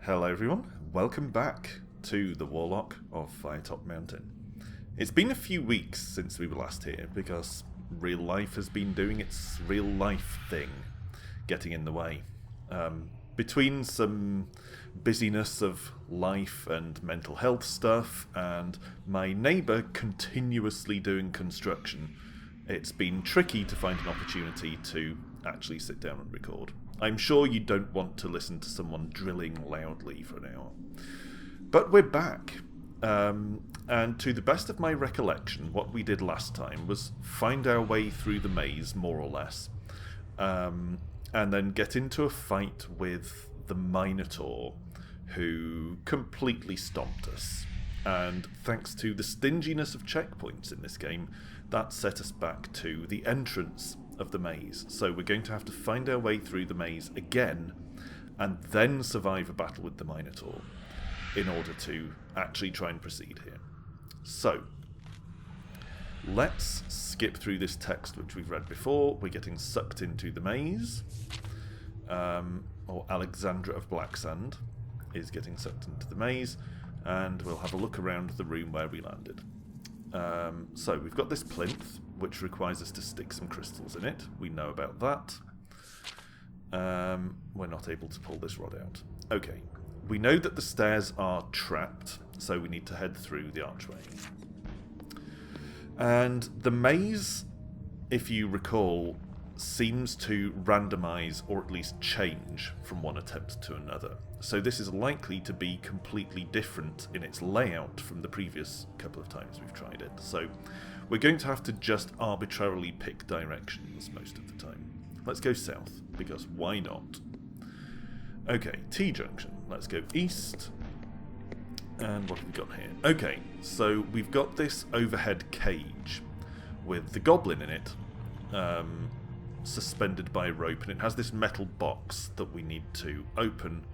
Hello everyone, welcome back to the Warlock of Firetop Mountain. It's been a few weeks since we were last here because real life has been doing its real life thing, getting in the way. Between some busyness of life and mental health stuff and my neighbour continuously doing construction, it's been tricky to find an opportunity to actually sit down and record. I'm sure you don't want to listen to someone drilling loudly for an hour. But we're back. And to the best of my recollection, what we did last time was find our way through the maze, more or less. And then get into a fight with the Minotaur, who completely stomped us. And thanks to the stinginess of checkpoints in this game, that set us back to the entrance of the maze. So we're going to have to find our way through the maze again and then survive a battle with the Minotaur in order to actually try and proceed here. So let's skip through this text which we've read before. We're getting sucked into the maze, or Alexandra of Blacksand is getting sucked into the maze, and we'll have a look around the room where we landed. So we've got this plinth, which requires us to stick some crystals in it. We know about that. We're not able to pull this rod out. Okay, we know that the stairs are trapped, so we need to head through the archway. And the maze, if you recall, seems to randomize or at least change from one attempt to another. So this is likely to be completely different in its layout from the previous couple of times we've tried it. So we're going to have to just arbitrarily pick directions most of the time. Let's go south, because why not? Okay, T-junction. Let's go east. And what have we got here? Okay, so we've got this overhead cage with the goblin in it, suspended by a rope, and it has this metal box that we need to open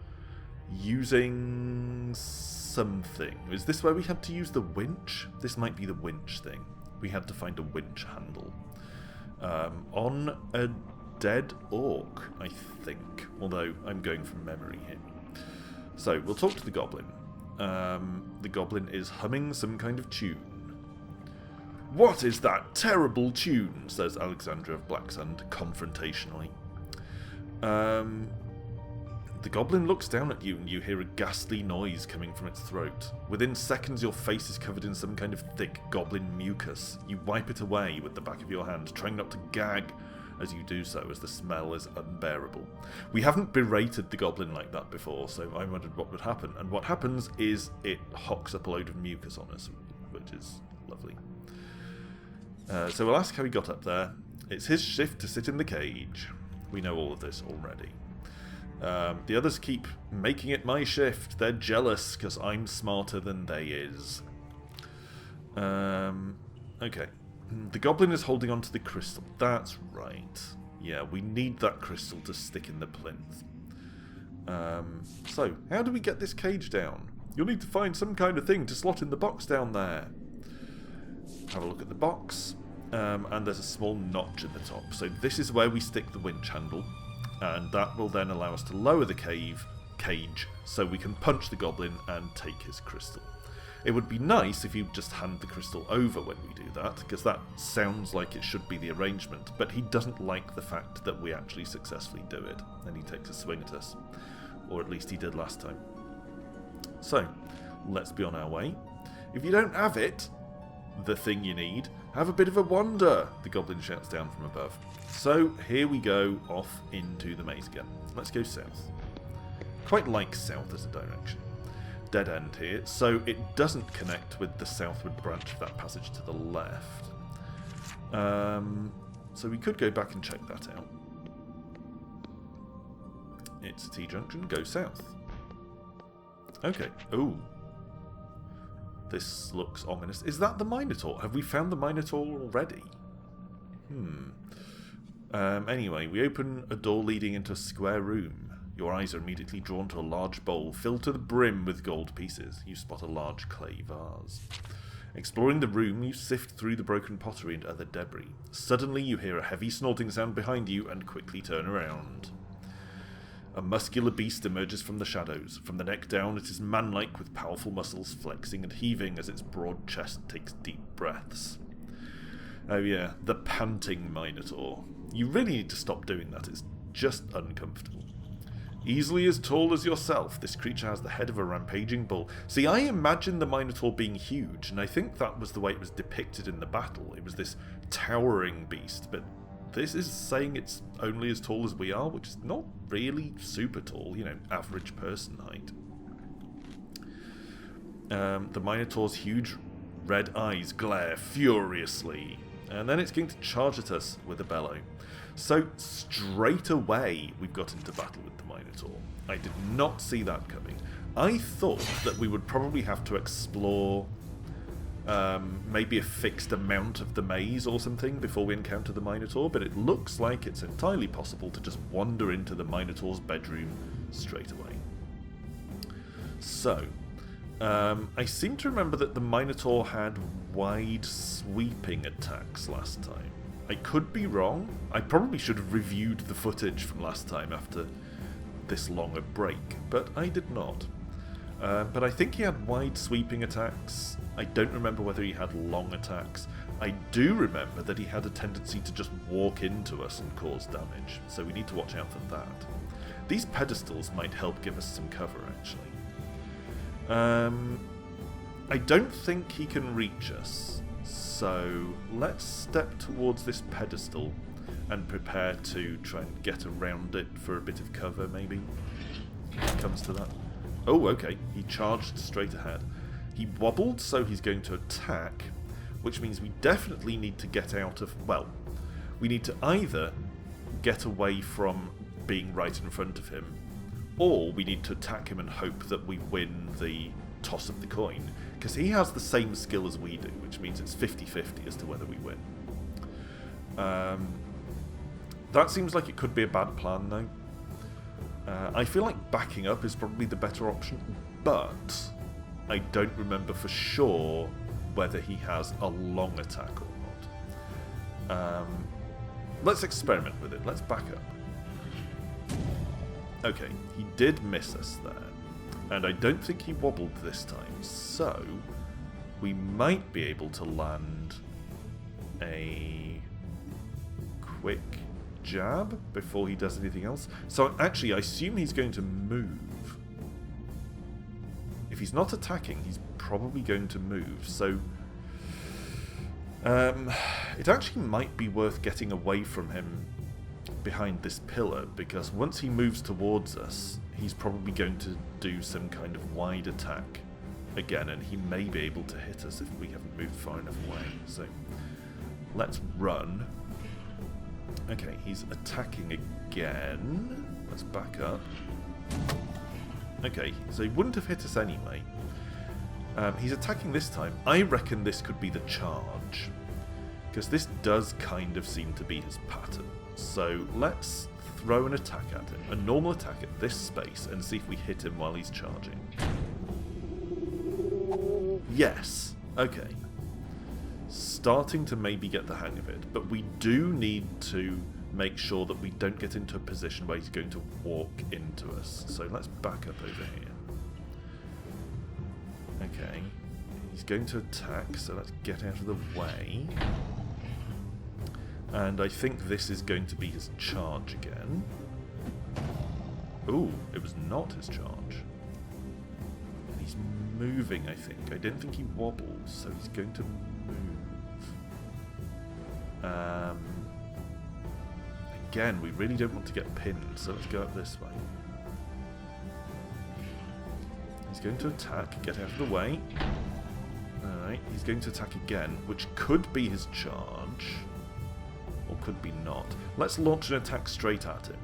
using something. Is this where we had to use the winch? This might be the winch thing. We had to find a winch handle on a dead orc, I think, although I'm going from memory here. So we'll talk to the goblin. The goblin is humming some kind of tune. "What is that terrible tune?" says Alexandra of Blacksand confrontationally. The goblin looks down at you and you hear a ghastly noise coming from its throat. Within seconds your face is covered in some kind of thick goblin mucus. You wipe it away with the back of your hand, trying not to gag as you do so, as the smell is unbearable. We haven't berated the goblin like that before, so I wondered what would happen. And what happens is it hocks up a load of mucus on us, which is lovely. So we'll ask how he got up there. It's his shift to sit in the cage. We know all of this already. The others keep making it my shift. They're jealous because I'm smarter than they is. Okay. The goblin is holding on to the crystal. That's right. Yeah, we need that crystal to stick in the plinth. So, how do we get this cage down? You'll need to find some kind of thing to slot in the box down there. Have a look at the box. And there's a small notch at the top. So this is where we stick the winch handle. And that will then allow us to lower the cage so we can punch the goblin and take his crystal. It would be nice if you just hand the crystal over when we do that, because that sounds like it should be the arrangement, but he doesn't like the fact that we actually successfully do it, and he takes a swing at us. Or at least he did last time. So, let's be on our way. If you don't have it, the thing you need, have a bit of a wander, the goblin shouts down from above. So, here we go, off into the maze again. Let's go south. Quite like south as a direction. Dead end here, so it doesn't connect with the southward branch of that passage to the left. So we could go back and check that out. It's a T-junction, go south. Okay, ooh. This looks ominous. Is that the Minotaur? Have we found the Minotaur already? Anyway, we open a door leading into a square room. Your eyes are immediately drawn to a large bowl filled to the brim with gold pieces. You spot a large clay vase. Exploring the room, you sift through the broken pottery and other debris. Suddenly you hear a heavy snorting sound behind you and quickly turn around. A muscular beast emerges from the shadows. From the neck down, it is manlike with powerful muscles flexing and heaving as its broad chest takes deep breaths. Oh yeah, the panting minotaur. You really need to stop doing that, it's just uncomfortable. Easily as tall as yourself, this creature has the head of a rampaging bull. See, I imagine the minotaur being huge, and I think that was the way it was depicted in the battle. It was this towering beast, but this is saying it's only as tall as we are, which is not really super tall, you know, average person height. The minotaur's huge red eyes glare furiously, and then it's going to charge at us with a bellow. So straight away we've got into battle with the minotaur. I did not see that coming. I thought that we would probably have to explore maybe a fixed amount of the maze or something before we encounter the minotaur, but it looks like it's entirely possible to just wander into the minotaur's bedroom straight away. So, I seem to remember that the minotaur had wide sweeping attacks last time. I could be wrong. I probably should have reviewed the footage from last time after this long a break, but I did not. But I think he had wide sweeping attacks. I don't remember whether he had long attacks. I do remember that he had a tendency to just walk into us and cause damage, so we need to watch out for that. These pedestals might help give us some cover, actually. I don't think he can reach us, so let's step towards this pedestal and prepare to try and get around it for a bit of cover, maybe, if it comes to that. Oh, okay, he charged straight ahead. He wobbled, so he's going to attack, which means we definitely need to get out of... Well, we need to either get away from being right in front of him, or we need to attack him and hope that we win the toss of the coin, because he has the same skill as we do, which means it's 50-50 as to whether we win. That seems like it could be a bad plan, though. I feel like backing up is probably the better option, but I don't remember for sure whether he has a long attack or not. Let's experiment with it. Let's back up. Okay, he did miss us there, and I don't think he wobbled this time, so we might be able to land a quick jab before he does anything else. So actually, I assume he's going to move. If he's not attacking, he's probably going to move, so it actually might be worth getting away from him behind this pillar, because once he moves towards us, he's probably going to do some kind of wide attack again, and he may be able to hit us if we haven't moved far enough away. So let's run. Okay, he's attacking again. Let's back up. Okay, so he wouldn't have hit us anyway. He's attacking this time. I reckon this could be the charge, because this does kind of seem to be his pattern. So let's throw an attack at him, a normal attack at this space, and see if we hit him while he's charging. Yes, okay. Starting to maybe get the hang of it, but we do need to make sure that we don't get into a position where he's going to walk into us. So let's back up over here. Okay, he's going to attack, so let's get out of the way. And I think this is going to be his charge again. Ooh, it was not his charge. And he's moving, I think. I didn't think he wobbled, so he's going to move. Again, we really don't want to get pinned, so let's go up this way. He's going to attack, get out of the way. Alright, he's going to attack again, which could be his charge, or could be not. Let's launch an attack straight at him,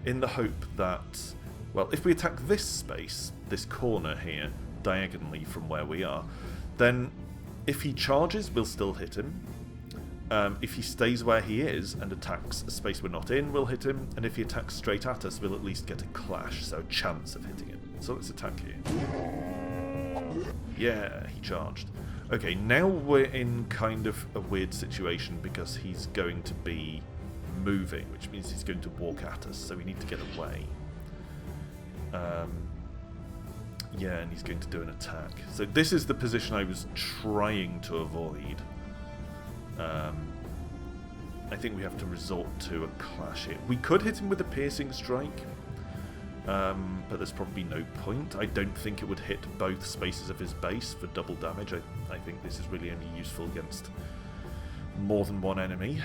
in the hope that, well, if we attack this space, this corner here, diagonally from where we are, then if he charges, we'll still hit him. If he stays where he is and attacks a space we're not in, we'll hit him, and if he attacks straight at us, we'll at least get a clash, so a chance of hitting him. So let's attack here. Yeah, he charged. Okay, now we're in kind of a weird situation because he's going to be moving, which means he's going to walk at us, so we need to get away. Yeah, and he's going to do an attack. So this is the position I was trying to avoid. I think we have to resort to a clash here. We could hit him with a piercing strike, but there's probably no point. I don't think it would hit both spaces of his base for double damage. I think this is really only useful against more than one enemy.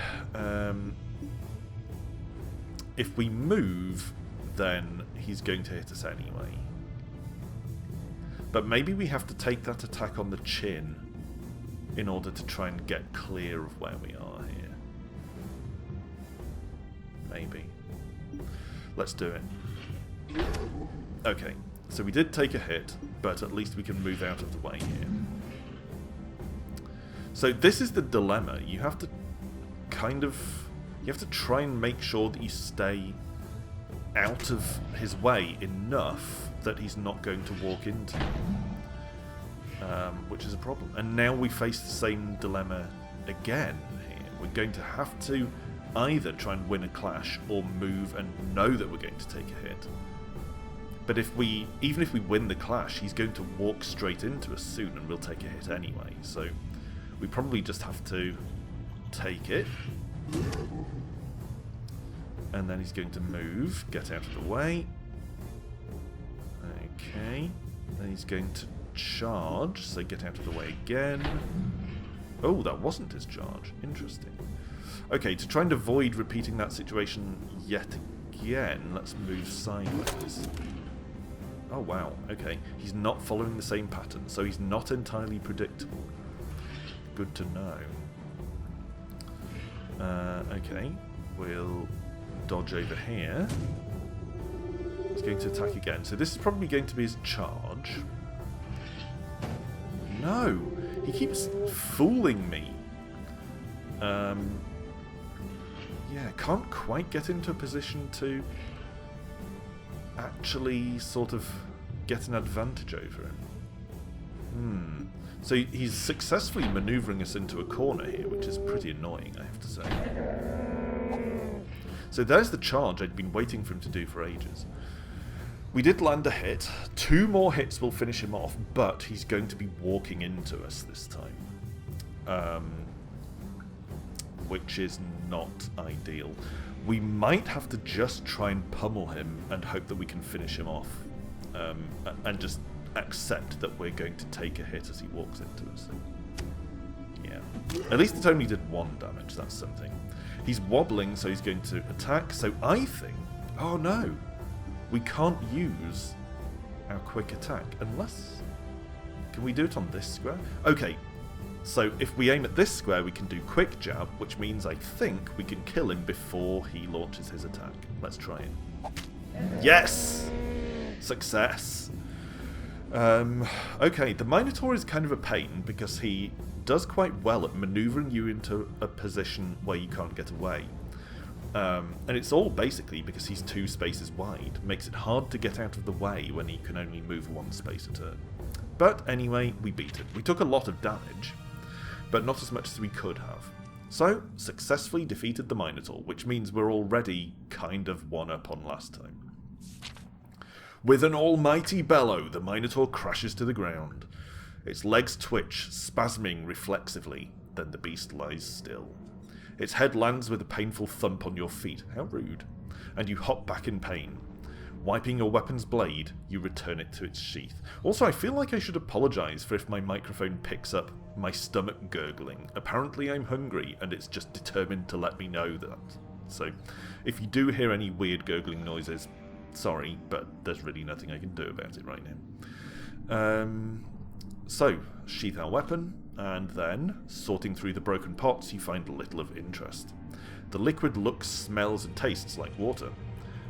If we move, then he's going to hit us anyway. But maybe we have to take that attack on the chin in order to try and get clear of where we are here. Maybe. Let's do it. Okay, so we did take a hit, but at least we can move out of the way here. So this is the dilemma. You have to you have to try and make sure that you stay out of his way enough that he's not going to walk into you, which is a problem. And now we face the same dilemma again here. We're going to have to either try and win a clash or move and know that we're going to take a hit. But even if we win the clash, he's going to walk straight into us soon and we'll take a hit anyway. So we probably just have to take it. And then he's going to move, get out of the way. Okay. Then he's going to charge, so get out of the way again. Oh, that wasn't his charge. Interesting. Okay, to try and avoid repeating that situation yet again, let's move sideways. Oh, wow. Okay. He's not following the same pattern, so he's not entirely predictable. Good to know. Okay. We'll dodge over here. He's going to attack again. So this is probably going to be his charge. No! He keeps fooling me. Yeah, can't quite get into a position to actually sort of get an advantage over him. So he's successfully manoeuvring us into a corner here, which is pretty annoying, I have to say. So there's the charge I'd been waiting for him to do for ages. We did land a hit. 2 more hits will finish him off, but he's going to be walking into us this time. Which is not ideal. We might have to just try and pummel him and hope that we can finish him off. And just accept that we're going to take a hit as he walks into us. Yeah. At least it only did 1 damage, that's something. He's wobbling, so he's going to attack, so I think... Oh no! We can't use our quick attack, unless... Can we do it on this square? Okay, so if we aim at this square, we can do quick jab, which means I think we can kill him before he launches his attack. Let's try it. Yes! Success! Okay, the Minotaur is kind of a pain because he does quite well at manoeuvring you into a position where you can't get away. And it's all basically because he's 2 spaces wide. Makes it hard to get out of the way when he can only move 1 space a turn. But anyway, we beat it. We took a lot of damage, but not as much as we could have. So, successfully defeated the Minotaur, which means we're already kind of 1-up on last time. With an almighty bellow, the Minotaur crashes to the ground. Its legs twitch, spasming reflexively, then the beast lies still. Its head lands with a painful thump on your feet, how rude, and you hop back in pain. Wiping your weapon's blade, you return it to its sheath. Also, I feel like I should apologise for if my microphone picks up my stomach gurgling. Apparently I'm hungry, and it's just determined to let me know that. So, if you do hear any weird gurgling noises, sorry, but there's really nothing I can do about it right now. So, sheath our weapon, and then, sorting through the broken pots, you find a little of interest. The liquid looks, smells, and tastes like water.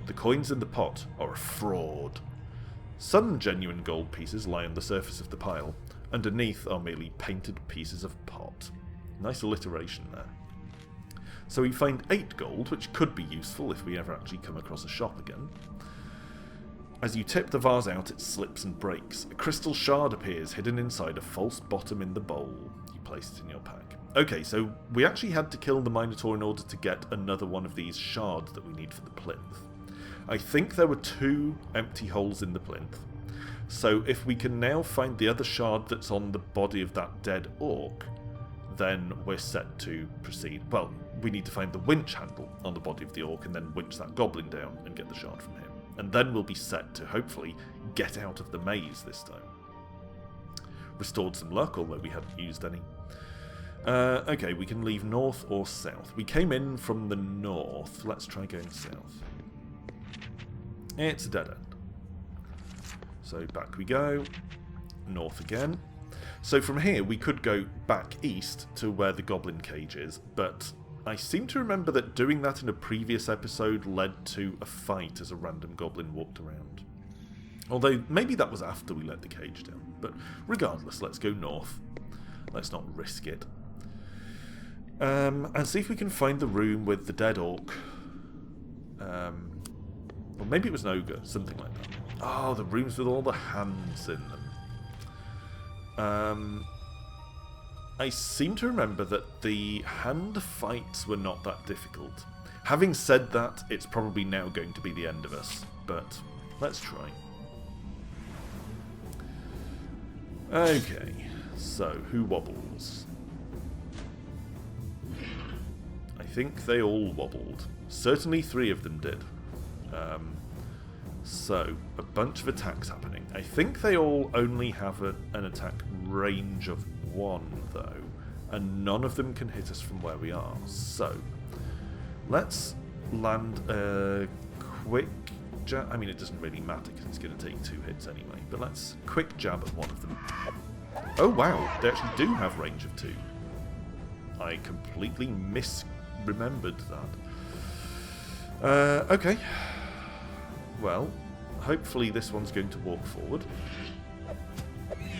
The coins in the pot are a fraud. Some genuine gold pieces lie on the surface of the pile. Underneath are merely painted pieces of pot. Nice alliteration there. So we find 8 gold, which could be useful if we ever actually come across a shop again. As you tip the vase out, it slips and breaks. A crystal shard appears hidden inside a false bottom in the bowl. You place it in your pack. Okay, so we actually had to kill the Minotaur in order to get another one of these shards that we need for the plinth. I think there were 2 empty holes in the plinth. So if we can now find the other shard that's on the body of that dead orc, then we're set to proceed. Well, we need to find the winch handle on the body of the orc and then winch that goblin down and get the shard from him. And then we'll be set to hopefully get out of the maze this time. Restored some luck, although we hadn't used any. Okay, we can leave north or south. We came in from the north. Let's try going south. It's a dead end. So back we go. North again. So from here we could go back east to where the goblin cage is, but I seem to remember that doing that in a previous episode led to a fight as a random goblin walked around. Although maybe that was after we let the cage down. But regardless, let's go north. Let's not risk it. And see if we can find the room with the dead orc. Or maybe it was an ogre, something like that. Oh, the rooms with all the hands in them. I seem to remember that the hand fights were not that difficult. Having said that, it's probably now going to be the end of us, but let's try. Okay, so who wobbles? I think they all wobbled. Certainly 3 of them did. So, a bunch of attacks happening. I think they all only have an attack range of 1, though, and none of them can hit us from where we are. So, let's land a quick jab. I mean, it doesn't really matter because it's going to take 2 hits anyway, but let's quick jab at one of them. Oh, wow, they actually do have range of 2. I completely misremembered that. Okay. Well, hopefully this one's going to walk forward.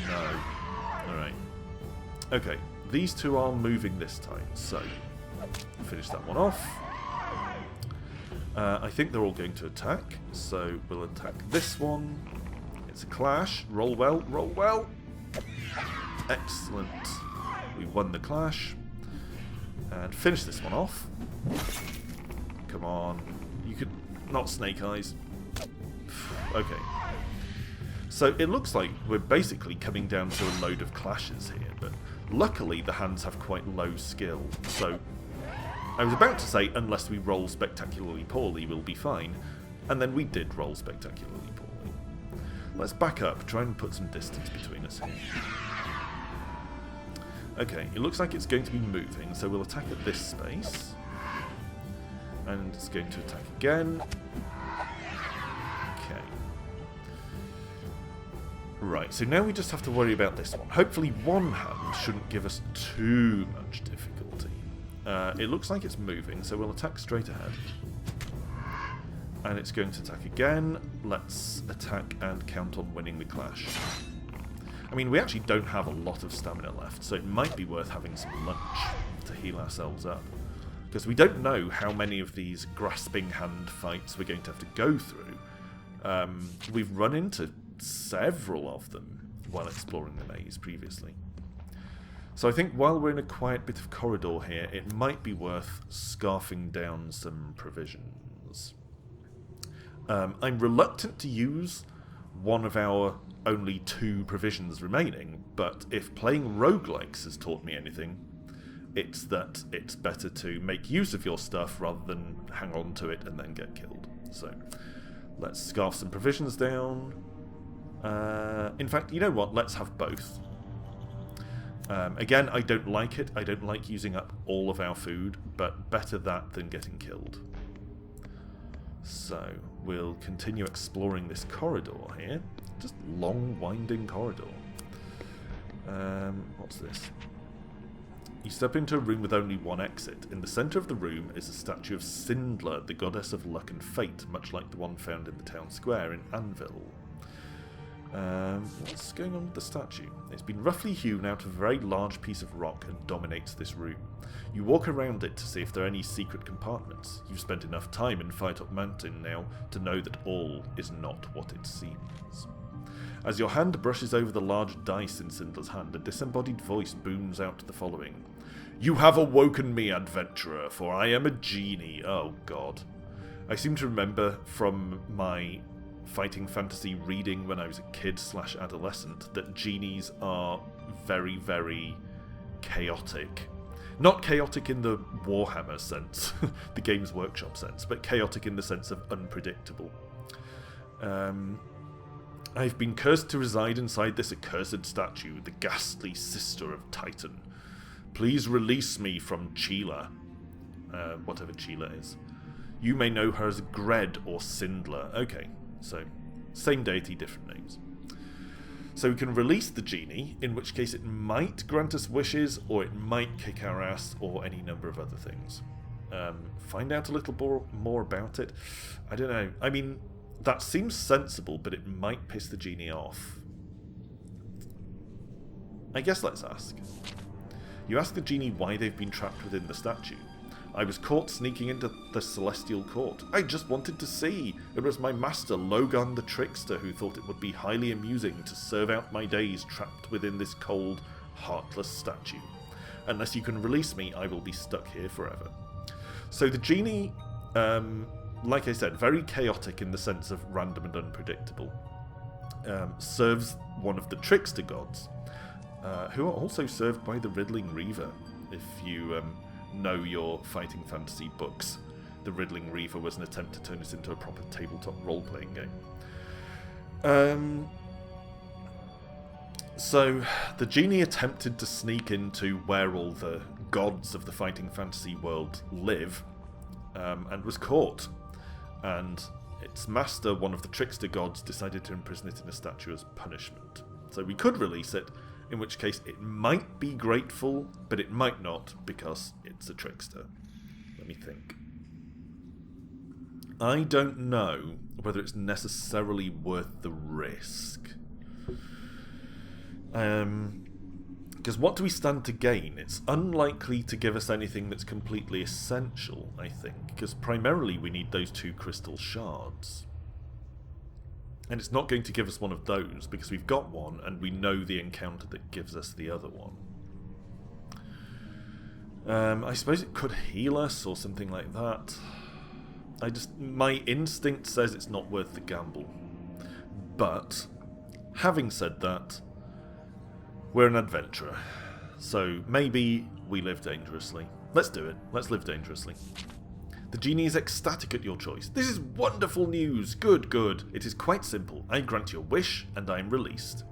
No. Alright. Okay, these 2 are moving this time, so finish that one off. I think they're all going to attack, so we'll attack this one. It's a clash. Roll well, roll well. Excellent. We won the clash. And finish this one off. Come on. You could... Not snake eyes. Okay. So it looks like we're basically coming down to a load of clashes here, but luckily the hands have quite low skill, so I was about to say unless we roll spectacularly poorly we'll be fine, and then we did roll spectacularly poorly. Let's back up, try and put some distance between us here. Okay, it looks like it's going to be moving, so we'll attack at this space. And it's going to attack again. Okay. Right, so now we just have to worry about this one. Hopefully one hand shouldn't give us too much difficulty. It looks like it's moving, so we'll attack straight ahead. And it's going to attack again. Let's attack and count on winning the clash. I mean, we actually don't have a lot of stamina left, so it might be worth having some lunch to heal ourselves up. Because we don't know how many of these grasping hand fights we're going to have to go through. We've run into several of them while exploring the maze previously. So I think while we're in a quiet bit of corridor here, it might be worth scarfing down some provisions. I'm reluctant to use one of our only 2 provisions remaining, but if playing roguelikes has taught me anything, it's that it's better to make use of your stuff rather than hang on to it and then get killed. So let's scarf some provisions down. In fact, you know what? Let's have both. Again, I don't like it. I don't like using up all of our food, but better that than getting killed. So we'll continue exploring this corridor here. Just long, winding corridor. What's this? You step into a room with only one exit. In the centre of the room is a statue of Sindler, the goddess of luck and fate, much like the one found in the town square in Anvil. What's going on with the statue? It's been roughly hewn out of a very large piece of rock and dominates this room. You walk around it to see if there are any secret compartments. You've spent enough time in Firetop Mountain now to know that all is not what it seems. As your hand brushes over the large dice in Cinder's hand, a disembodied voice booms out the following. You have awoken me, adventurer, for I am a genie. Oh, God. I seem to remember from my fighting fantasy reading when I was a kid/adolescent that genies are very, very chaotic. Not chaotic in the Warhammer sense, the Games Workshop sense, but chaotic in the sense of unpredictable. I've been cursed to reside inside this accursed statue, the ghastly sister of Titan. Please release me from Chila, whatever Chila is. You may know her as Gred or Sindler. Okay, so same deity, different names. So we can release the genie, in which case it might grant us wishes, or it might kick our ass, or any number of other things. Find out a little more about it. I don't know. I mean, that seems sensible, but it might piss the genie off. I guess let's ask. You ask the genie why they've been trapped within the statue. I was caught sneaking into the celestial court. I just wanted to see. It was my master, Logan the trickster, who thought it would be highly amusing to serve out my days trapped within this cold, heartless statue. Unless you can release me, I will be stuck here forever. So the genie, like I said, very chaotic in the sense of random and unpredictable, serves one of the trickster gods, who are also served by the Riddling Reaver. If you know your fighting fantasy books, the Riddling Reaver was an attempt to turn this into a proper tabletop role-playing game. So the genie attempted to sneak into where all the gods of the fighting fantasy world live, and was caught. And its master, one of the trickster gods, decided to imprison it in a statue as punishment. So we could release it, in which case it might be grateful, but it might not, because it's a trickster. Let me think. I don't know whether it's necessarily worth the risk. Because what do we stand to gain? It's unlikely to give us anything that's completely essential, I think, because primarily we need those 2 crystal shards. And it's not going to give us one of those, because we've got one, and we know the encounter that gives us the other one. I suppose it could heal us, or something like that. My instinct says it's not worth the gamble. But, having said that, we're an adventurer. So, maybe we live dangerously. Let's do it. Let's live dangerously. The genie is ecstatic at your choice. This is wonderful news. Good, good. It is quite simple. I grant your wish, and I am released.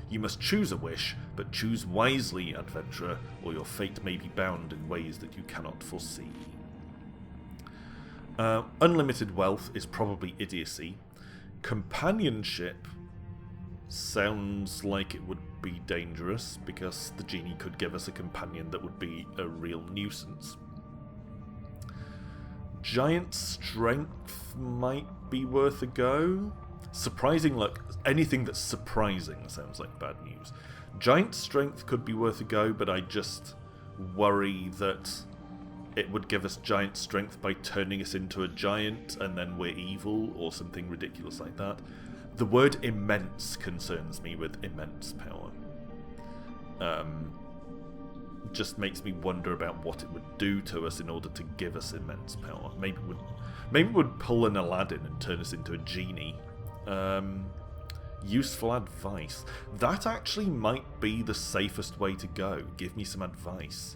You must choose a wish, but choose wisely, adventurer, or your fate may be bound in ways that you cannot foresee. Unlimited wealth is probably idiocy. Companionship sounds like it would be dangerous, because the genie could give us a companion that would be a real nuisance. Giant strength might be worth a go. Surprising luck. Anything that's surprising sounds like bad news. Giant strength could be worth a go, but I just worry that it would give us giant strength by turning us into a giant and then we're evil or something ridiculous like that. The word immense concerns me with immense power. Just makes me wonder about what it would do to us in order to give us immense power. Maybe it would pull an Aladdin and turn us into a genie. Useful advice. That actually might be the safest way to go. Give me some advice.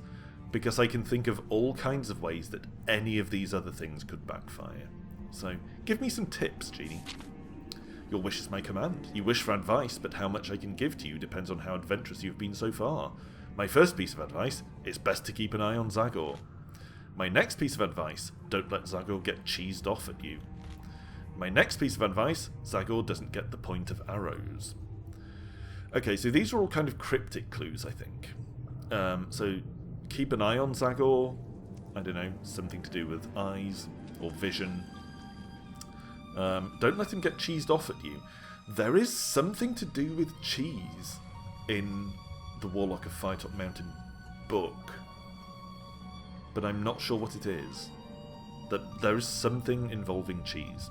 Because I can think of all kinds of ways that any of these other things could backfire. So, give me some tips, genie. Your wish is my command. You wish for advice, but how much I can give to you depends on how adventurous you've been so far. My first piece of advice, it's best to keep an eye on Zagor. My next piece of advice, don't let Zagor get cheesed off at you. My next piece of advice, Zagor doesn't get the point of arrows. Okay, so these are all kind of cryptic clues, I think. So, keep an eye on Zagor. I don't know, something to do with eyes or vision. Don't let him get cheesed off at you. There is something to do with cheese in the Warlock of Firetop Mountain book, but I'm not sure what it is. That there is something involving cheese.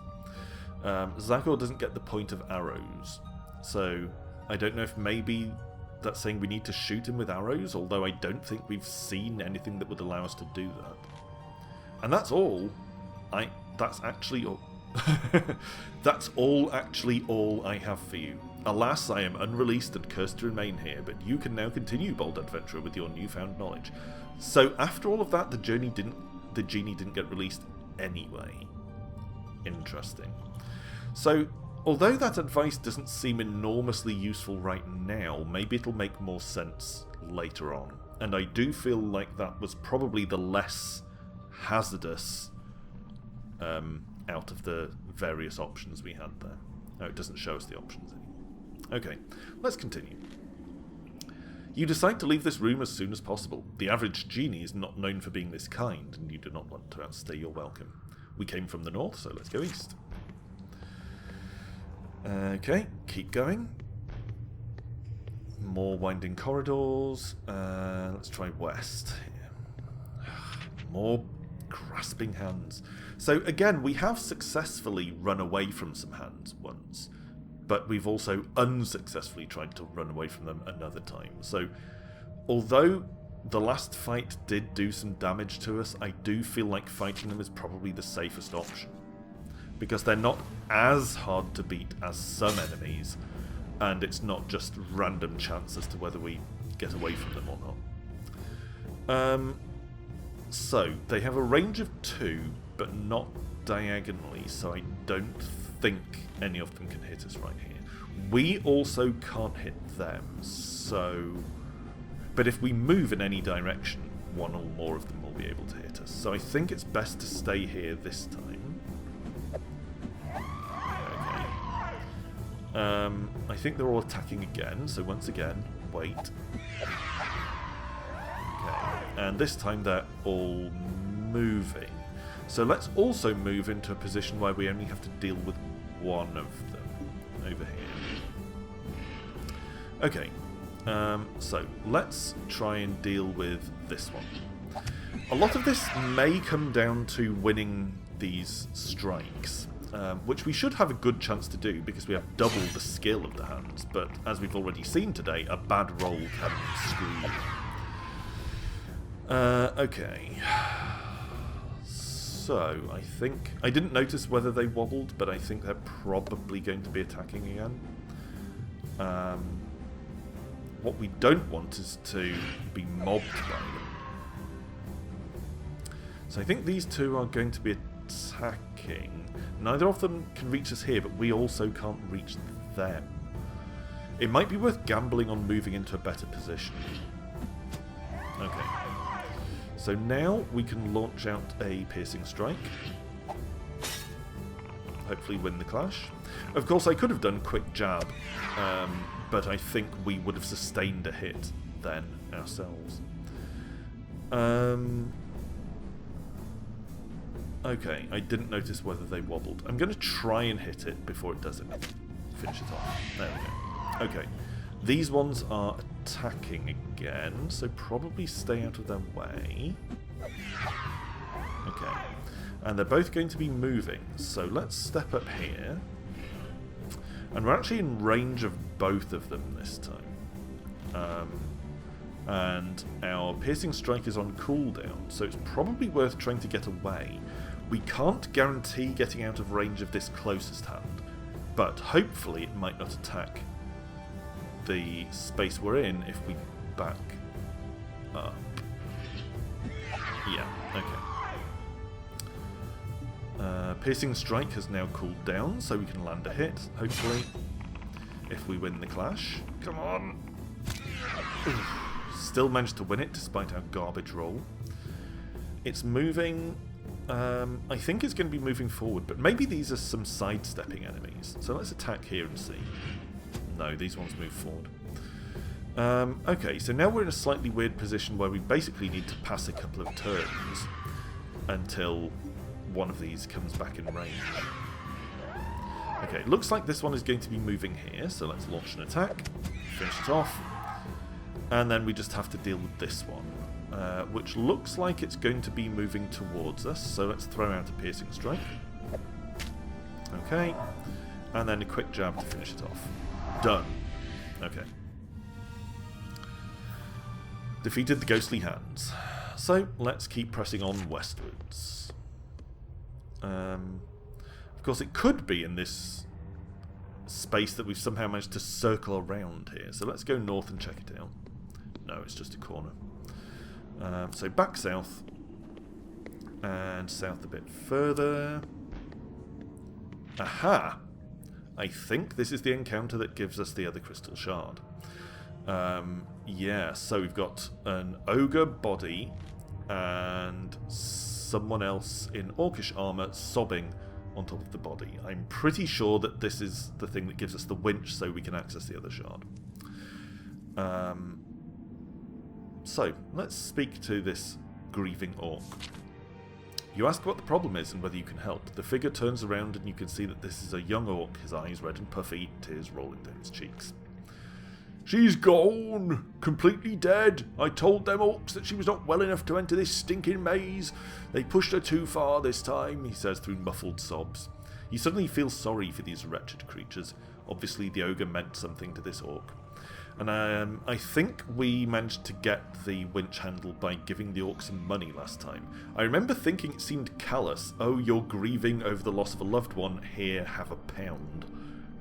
Zagor doesn't get the point of arrows, so I don't know if maybe that's saying we need to shoot him with arrows, although I don't think we've seen anything that would allow us to do that. And that's all. That's actually all. That's all I have for you. Alas, I am unreleased and cursed to remain here, but you can now continue, bold adventurer, with your newfound knowledge. So after all of that, the genie didn't get released anyway. Interesting. So, although that advice doesn't seem enormously useful right now, maybe it'll make more sense later on. And I do feel like that was probably the less hazardous out of the various options we had there. Oh, it doesn't show us the options anymore. Okay, let's continue. You decide to leave this room as soon as possible. The average genie is not known for being this kind, and you do not want to outstay your welcome. We came from the north, so let's go east. Okay, keep going. More winding corridors. Let's try west. More grasping hands. So again, we have successfully run away from some hands once, but we've also unsuccessfully tried to run away from them another time. So although the last fight did do some damage to us, I do feel like fighting them is probably the safest option, because they're not as hard to beat as some enemies, and it's not just random chance as to whether we get away from them or not. So, they have a range of 2, but not diagonally, so I don't think any of them can hit us right here. We also can't hit them, so... But if we move in any direction, one or more of them will be able to hit us. So I think it's best to stay here this time. Okay. I think they're all attacking again, so once again, wait. And this time they're all moving. So let's also move into a position where we only have to deal with one of them. Over here. Okay. So let's try and deal with this one. A lot of this may come down to winning these strikes, which we should have a good chance to do because we have double the skill of the hands, but as we've already seen today, a bad roll can screw you. Okay. So, I think... I didn't notice whether they wobbled, but I think they're probably going to be attacking again. What we don't want is to be mobbed by them. So I think these two are going to be attacking. Neither of them can reach us here, but we also can't reach them. It might be worth gambling on moving into a better position. Okay. So now we can launch out a piercing strike. Hopefully win the clash. Of course I could have done quick jab, but I think we would have sustained a hit then ourselves. Okay, I didn't notice whether they wobbled. I'm going to try and hit it before it does it. Finish it off. There we go. Okay. These ones are attacking again, so probably stay out of their way. Okay. And they're both going to be moving, so let's step up here. And we're actually in range of both of them this time. And our piercing strike is on cooldown, so it's probably worth trying to get away. We can't guarantee getting out of range of this closest hand, but hopefully it might not attack the space we're in if we back up. Yeah, okay. Piercing strike has now cooled down, so we can land a hit, hopefully, if we win the clash. Come on! Still managed to win it despite our garbage roll. It's moving... I think it's going to be moving forward, but maybe these are some sidestepping enemies. So let's attack here and see. No, these ones move forward. Okay, so now we're in a slightly weird position where we basically need to pass a couple of turns until one of these comes back in range. Okay, looks like this one is going to be moving here, so let's launch an attack, finish it off, and then we just have to deal with this one, which looks like it's going to be moving towards us, so let's throw out a piercing strike. Okay, and then a quick jab to finish it off. Done. Okay. Defeated the ghostly hands. So, let's keep pressing on westwards. Of course, it could be in this space that we've somehow managed to circle around here. So let's go north and check it out. No, it's just a corner. So back south. And south a bit further. Aha! I think this is the encounter that gives us the other crystal shard. Yeah, so we've got an ogre body and someone else in orcish armour sobbing on top of the body. I'm pretty sure that this is the thing that gives us the winch so we can access the other shard. So, let's speak to this grieving orc. You ask what the problem is and whether you can help. The figure turns around and you can see that this is a young orc, his eyes red and puffy, tears rolling down his cheeks. She's gone! Completely dead! I told them orcs that she was not well enough to enter this stinking maze. They pushed her too far this time, he says through muffled sobs. He suddenly feels sorry for these wretched creatures. Obviously the ogre meant something to this orc. And I think we managed to get the winch handle by giving the orc some money last time. I remember thinking it seemed callous. Oh, you're grieving over the loss of a loved one. Here, have a pound.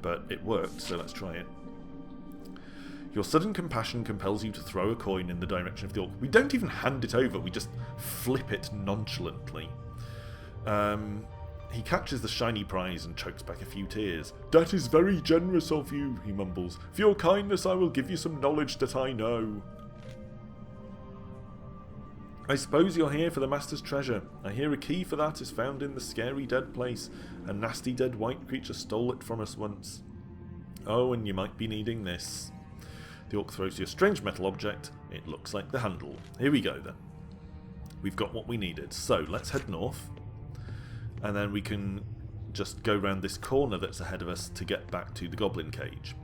But it worked, so let's try it. Your sudden compassion compels you to throw a coin in the direction of the orc. We don't even hand it over, we just flip it nonchalantly. He catches the shiny prize and chokes back a few tears. That is very generous of you, he mumbles. For your kindness I will give you some knowledge that I know. I suppose you're here for the Master's treasure. I hear a key for that is found in the scary dead place. A nasty dead white creature stole it from us once. Oh, and you might be needing this. The orc throws you a strange metal object. It looks like the handle. Here we go then. We've got what we needed. So let's head north. And then we can just go round this corner that's ahead of us to get back to the goblin cage.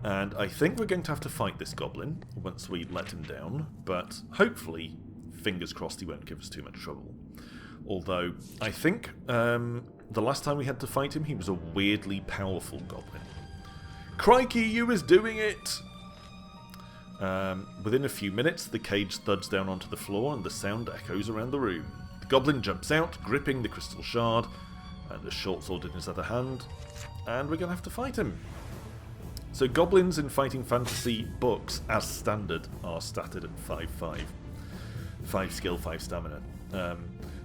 And I think we're going to have to fight this goblin once we let him down. But hopefully, fingers crossed, he won't give us too much trouble. Although, I think the last time we had to fight him, he was a weirdly powerful goblin. Crikey, you was doing it! Within a few minutes, the cage thuds down onto the floor and the sound echoes around the room. The goblin jumps out, gripping the crystal shard, and a short sword in his other hand, and we're going to have to fight him. So goblins in fighting fantasy books, as standard, are statted at 5-5. 5 skill, 5 stamina.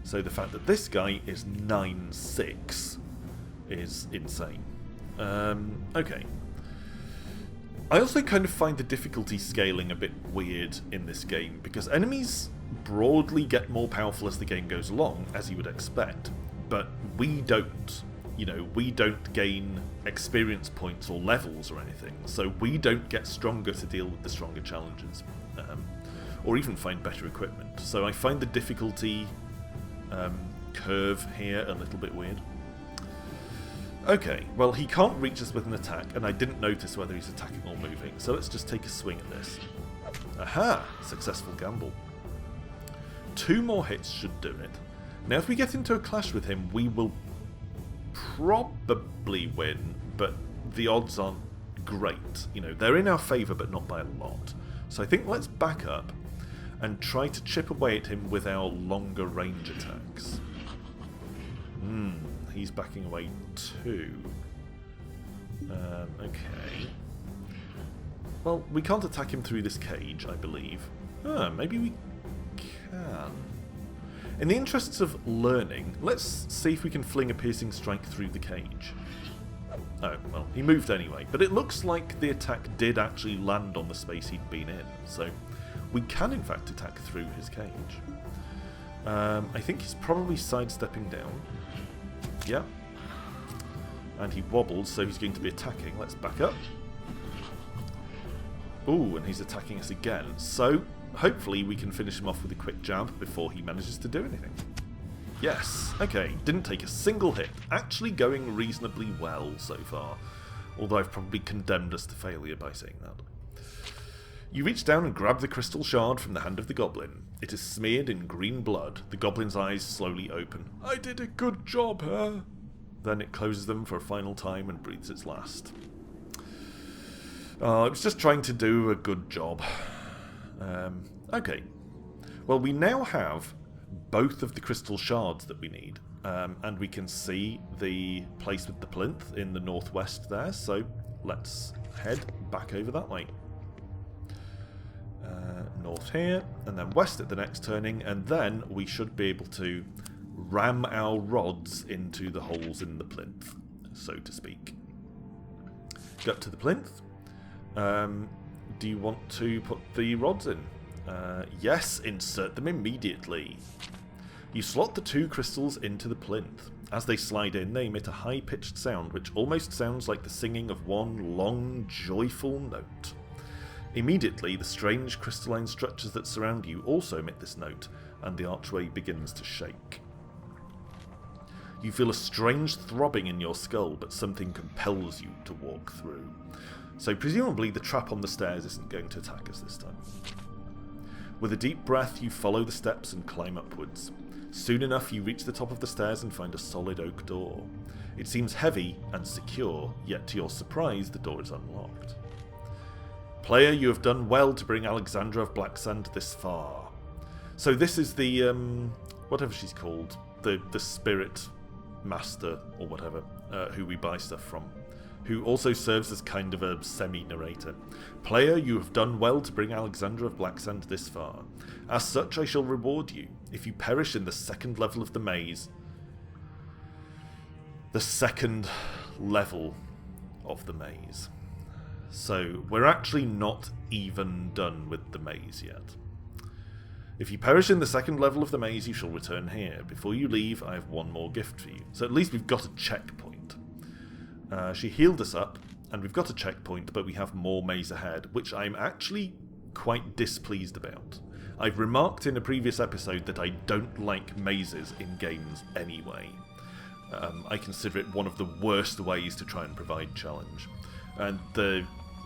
So the fact that this guy is 9-6 is insane. Okay. I also kind of find the difficulty scaling a bit weird in this game, because enemies broadly get more powerful as the game goes along, as you would expect, but we don't. You know, we don't gain experience points or levels or anything, so we don't get stronger to deal with the stronger challenges, or even find better equipment. So I find the difficulty curve here a little bit weird. Okay, well he can't reach us with an attack, and I didn't notice whether he's attacking or moving, so let's just take a swing at this. Aha! Successful gamble. 2 more hits should do it. Now if we get into a clash with him, we will probably win, but the odds aren't great. You know, they're in our favour, but not by a lot. So I think let's back up and try to chip away at him with our longer range attacks. He's backing away too. Okay. Well, we can't attack him through this cage, I believe. Maybe we can. In the interests of learning, let's see if we can fling a piercing strike through the cage. Oh, well, he moved anyway, but it looks like the attack did actually land on the space he'd been in, so we can in fact attack through his cage. I think he's probably sidestepping down. Yeah. And he wobbles, so he's going to be attacking. Let's back up. Ooh, and he's attacking us again. So, hopefully we can finish him off with a quick jab before he manages to do anything. Yes. Okay, didn't take a single hit. Actually going reasonably well so far. Although I've probably condemned us to failure by saying that. You reach down and grab the crystal shard from the hand of the goblin. It is smeared in green blood. The goblin's eyes slowly open. I did a good job, huh? Then it closes them for a final time and breathes its last. Oh, it was just trying to do a good job. Okay. Well, we now have both of the crystal shards that we need. And we can see the place with the plinth in the northwest there. So let's head back over that way. North here, and then west at the next turning, and then we should be able to ram our rods into the holes in the plinth, so to speak. Go up to the plinth. Do you want to put the rods in? Yes, insert them immediately. You slot the two crystals into the plinth. As they slide in, they emit a high-pitched sound which almost sounds like the singing of one long, joyful note. Immediately, the strange crystalline structures that surround you also emit this note, and the archway begins to shake. You feel a strange throbbing in your skull, but something compels you to walk through. So presumably the trap on the stairs isn't going to attack us this time. With a deep breath, you follow the steps and climb upwards. Soon enough, you reach the top of the stairs and find a solid oak door. It seems heavy and secure, yet to your surprise, the door is unlocked. Player, you have done well to bring Alexandra of Blacksand this far. So this is the, whatever she's called, the spirit master or whatever, who we buy stuff from, who also serves as kind of a semi-narrator. Player, you have done well to bring Alexandra of Blacksand this far. As such, I shall reward you. If you perish in the second level of the maze... The second level of the maze. So, we're actually not even done with the maze yet. If you perish in the second level of the maze, you shall return here. Before you leave, I have one more gift for you. So at least we've got a checkpoint. She healed us up, and we've got a checkpoint, but we have more maze ahead, which I'm actually quite displeased about. I've remarked in a previous episode that I don't like mazes in games anyway. I consider it one of the worst ways to try and provide challenge. And the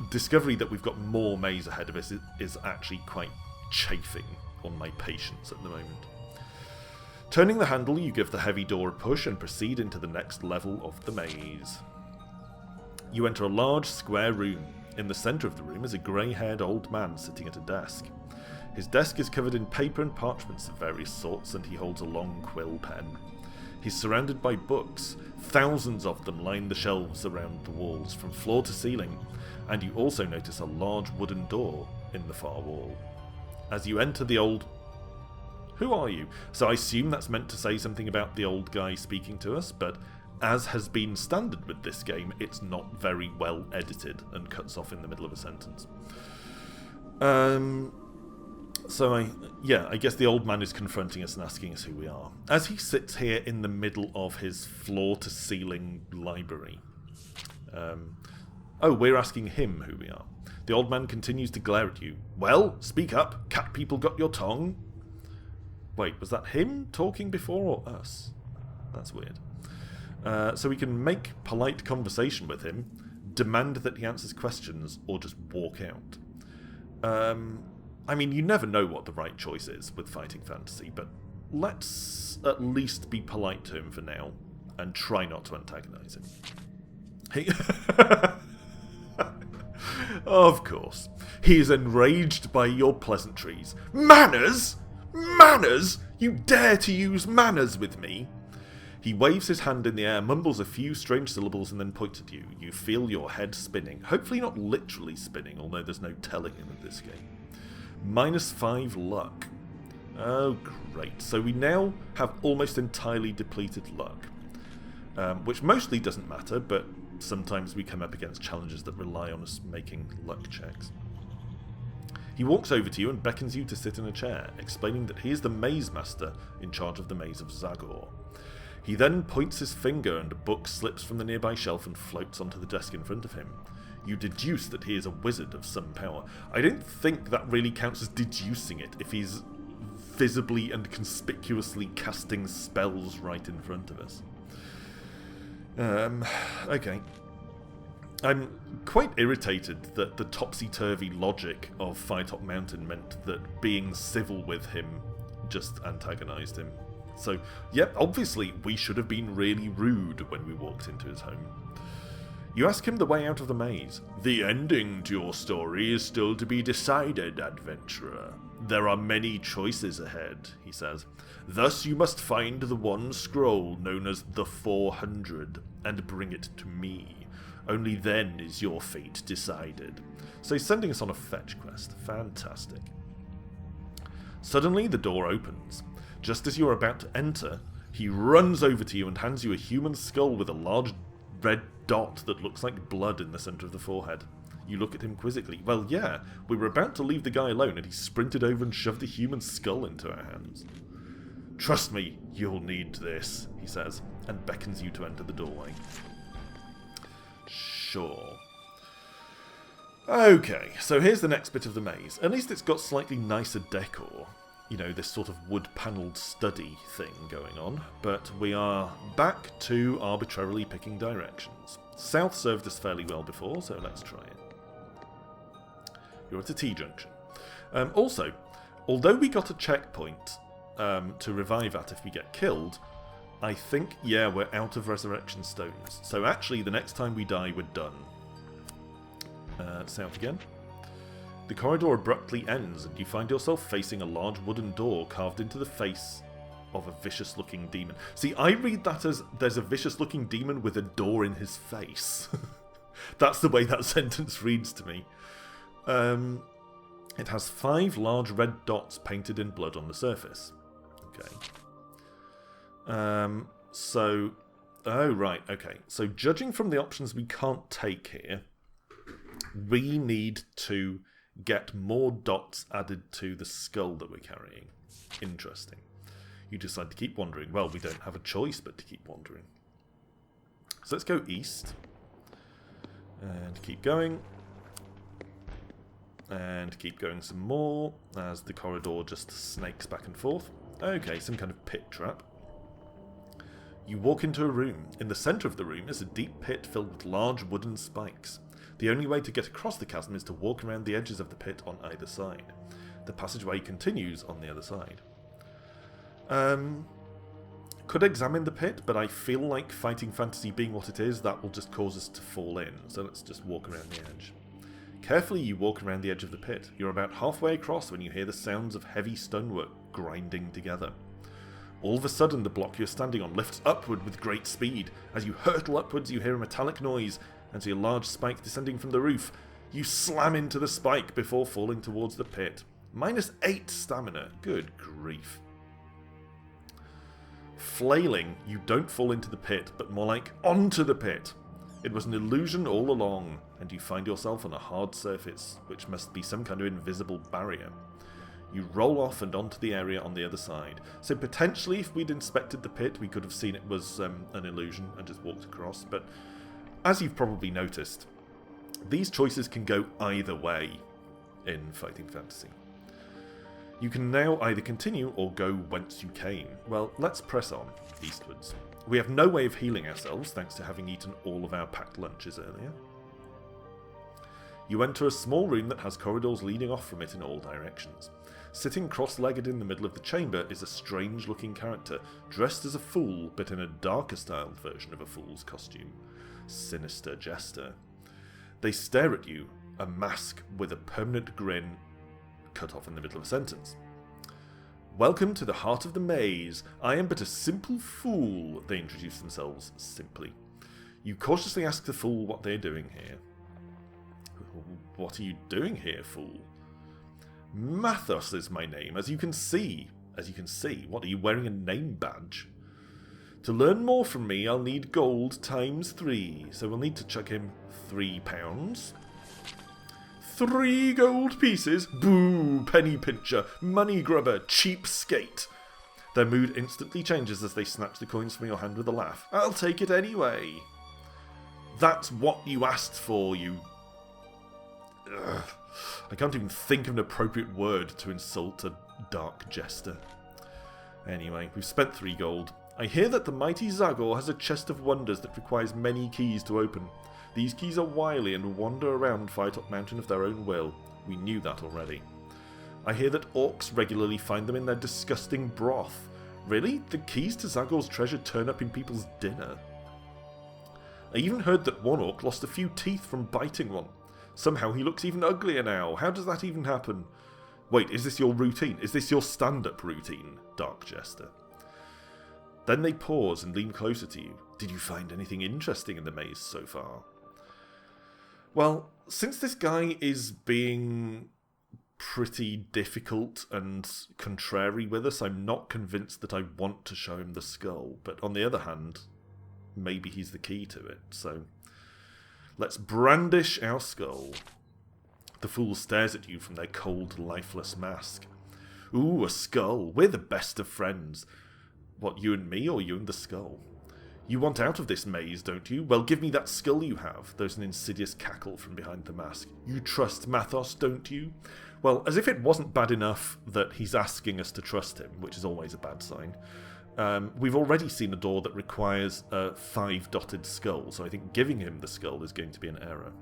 discovery that we've got more maze ahead of us is actually quite chafing on my patience at the moment. Turning the handle, you give the heavy door a push and proceed into the next level of the maze. You enter a large square room. In the centre of the room is a grey-haired old man sitting at a desk. His desk is covered in paper and parchments of various sorts, and he holds a long quill pen. He's surrounded by books. Thousands of them line the shelves around the walls, from floor to ceiling, and you also notice a large wooden door in the far wall. As you enter the old... Who are you? So I assume that's meant to say something about the old guy speaking to us, but as has been standard with this game, it's not very well edited and cuts off in the middle of a sentence. So I guess the old man is confronting us and asking us who we are. As he sits here in the middle of his floor-to-ceiling library. We're asking him who we are. The old man continues to glare at you. Well, speak up. Cat people got your tongue? Wait, was that him talking before or us? That's weird. So we can make polite conversation with him, demand that he answers questions, or just walk out. I mean, you never know what the right choice is with fighting fantasy, but let's at least be polite to him for now, and try not to antagonize him. He... Of course. He is enraged by your pleasantries. Manners? Manners? You dare to use manners with me? He waves his hand in the air, mumbles a few strange syllables, and then points at you. You feel your head spinning. Hopefully not literally spinning, although there's no telling him in this game. -5 luck. Oh, great. So we now have almost entirely depleted luck. Which mostly doesn't matter, but sometimes we come up against challenges that rely on us making luck checks. He walks over to you and beckons you to sit in a chair, explaining that he is the maze master in charge of the maze of Zagor. He then points his finger and a book slips from the nearby shelf and floats onto the desk in front of him. You deduce that he is a wizard of some power. I don't think that really counts as deducing it if he's visibly and conspicuously casting spells right in front of us. Okay. I'm quite irritated that the topsy-turvy logic of Firetop Mountain meant that being civil with him just antagonised him. So, yep, obviously we should have been really rude when we walked into his home. You ask him the way out of the maze. The ending to your story is still to be decided, adventurer. There are many choices ahead, he says. Thus you must find the one scroll known as the 400 and bring it to me. Only then is your fate decided. So he's sending us on a fetch quest. Fantastic. Suddenly the door opens. Just as you're about to enter, he runs over to you and hands you a human skull with a large red dot that looks like blood in the centre of the forehead. You look at him quizzically. Well, yeah, we were about to leave the guy alone and he sprinted over and shoved the human skull into our hands. Trust me, you'll need this, he says, and beckons you to enter the doorway. Sure. Okay, so here's the next bit of the maze. At least it's got slightly nicer decor. You know, this sort of wood-panelled study thing going on. But we are back to arbitrarily picking directions. South served us fairly well before, so let's try it. You're at a T-junction. Also, although we got a checkpoint to revive at if we get killed, I think, yeah, we're out of resurrection stones. So actually, the next time we die, we're done. South again. The corridor abruptly ends, and you find yourself facing a large wooden door carved into the face of a vicious-looking demon. See, I read that as there's a vicious-looking demon with a door in his face. That's the way that sentence reads to me. It has 5 large red dots painted in blood on the surface. Okay. Oh, right, okay. So, judging from the options we can't take here, we need to get more dots added to the skull that we're carrying. Interesting. You decide to keep wandering. Well, we don't have a choice but to keep wandering. So let's go east. And keep going. And keep going some more as the corridor just snakes back and forth. Okay, some kind of pit trap. You walk into a room. In the centre of the room is a deep pit filled with large wooden spikes. The only way to get across the chasm is to walk around the edges of the pit on either side. The passageway continues on the other side. Could examine the pit, but I feel like fighting fantasy being what it is, that will just cause us to fall in. So let's just walk around the edge. Carefully you walk around the edge of the pit. You're about halfway across when you hear the sounds of heavy stonework grinding together. All of a sudden the block you're standing on lifts upward with great speed. As you hurtle upwards you hear a metallic noise and see a large spike descending from the roof. You slam into the spike before falling towards the pit. -8 stamina. Good grief. Flailing, you don't fall into the pit, but more like onto the pit. It was an illusion all along, and you find yourself on a hard surface, which must be some kind of invisible barrier. You roll off and onto the area on the other side. So potentially, if we'd inspected the pit, we could have seen it was an illusion and just walked across, but as you've probably noticed, these choices can go either way in Fighting Fantasy. You can now either continue or go whence you came. Well, let's press on, eastwards. We have no way of healing ourselves, thanks to having eaten all of our packed lunches earlier. You enter a small room that has corridors leading off from it in all directions. Sitting cross-legged in the middle of the chamber is a strange-looking character, dressed as a fool, but in a darker-styled version of a fool's costume. Sinister Jester. They stare at you, a mask with a permanent grin cut off in the middle of a sentence. Welcome to the heart of the maze. I am but a simple fool, they introduce themselves simply. You cautiously ask the fool what they're doing here. What are you doing here, fool? Mathos is my name, as you can see. What, are you wearing a name badge? To learn more from me, I'll need gold ×3, so we'll need to chuck him £3. 3 gold pieces? Boo, penny pincher, money grubber, cheapskate. Their mood instantly changes as they snatch the coins from your hand with a laugh. I'll take it anyway. That's what you asked for, you... Ugh. I can't even think of an appropriate word to insult a dark jester. Anyway, we've spent 3 gold. I hear that the mighty Zagor has a chest of wonders that requires many keys to open. These keys are wily and wander around Firetop Mountain of their own will. We knew that already. I hear that orcs regularly find them in their disgusting broth. Really? The keys to Zagor's treasure turn up in people's dinner? I even heard that one orc lost a few teeth from biting one. Somehow he looks even uglier now. How does that even happen? Wait, is this your routine? Is this your stand-up routine, Dark Jester? Then they pause and lean closer to you. Did you find anything interesting in the maze so far? Well, since this guy is being pretty difficult and contrary with us, I'm not convinced that I want to show him the skull. But on the other hand, maybe he's the key to it. So let's brandish our skull. The fool stares at you from their cold, lifeless mask. Ooh, a skull. We're the best of friends. What, you and me, or you and the skull? You want out of this maze, don't you? Well, give me that skull you have. There's an insidious cackle from behind the mask. You trust Mathos, don't you? Well, as if it wasn't bad enough that he's asking us to trust him, which is always a bad sign. We've already seen a door that requires a 5-dotted skull, so I think giving him the skull is going to be an error.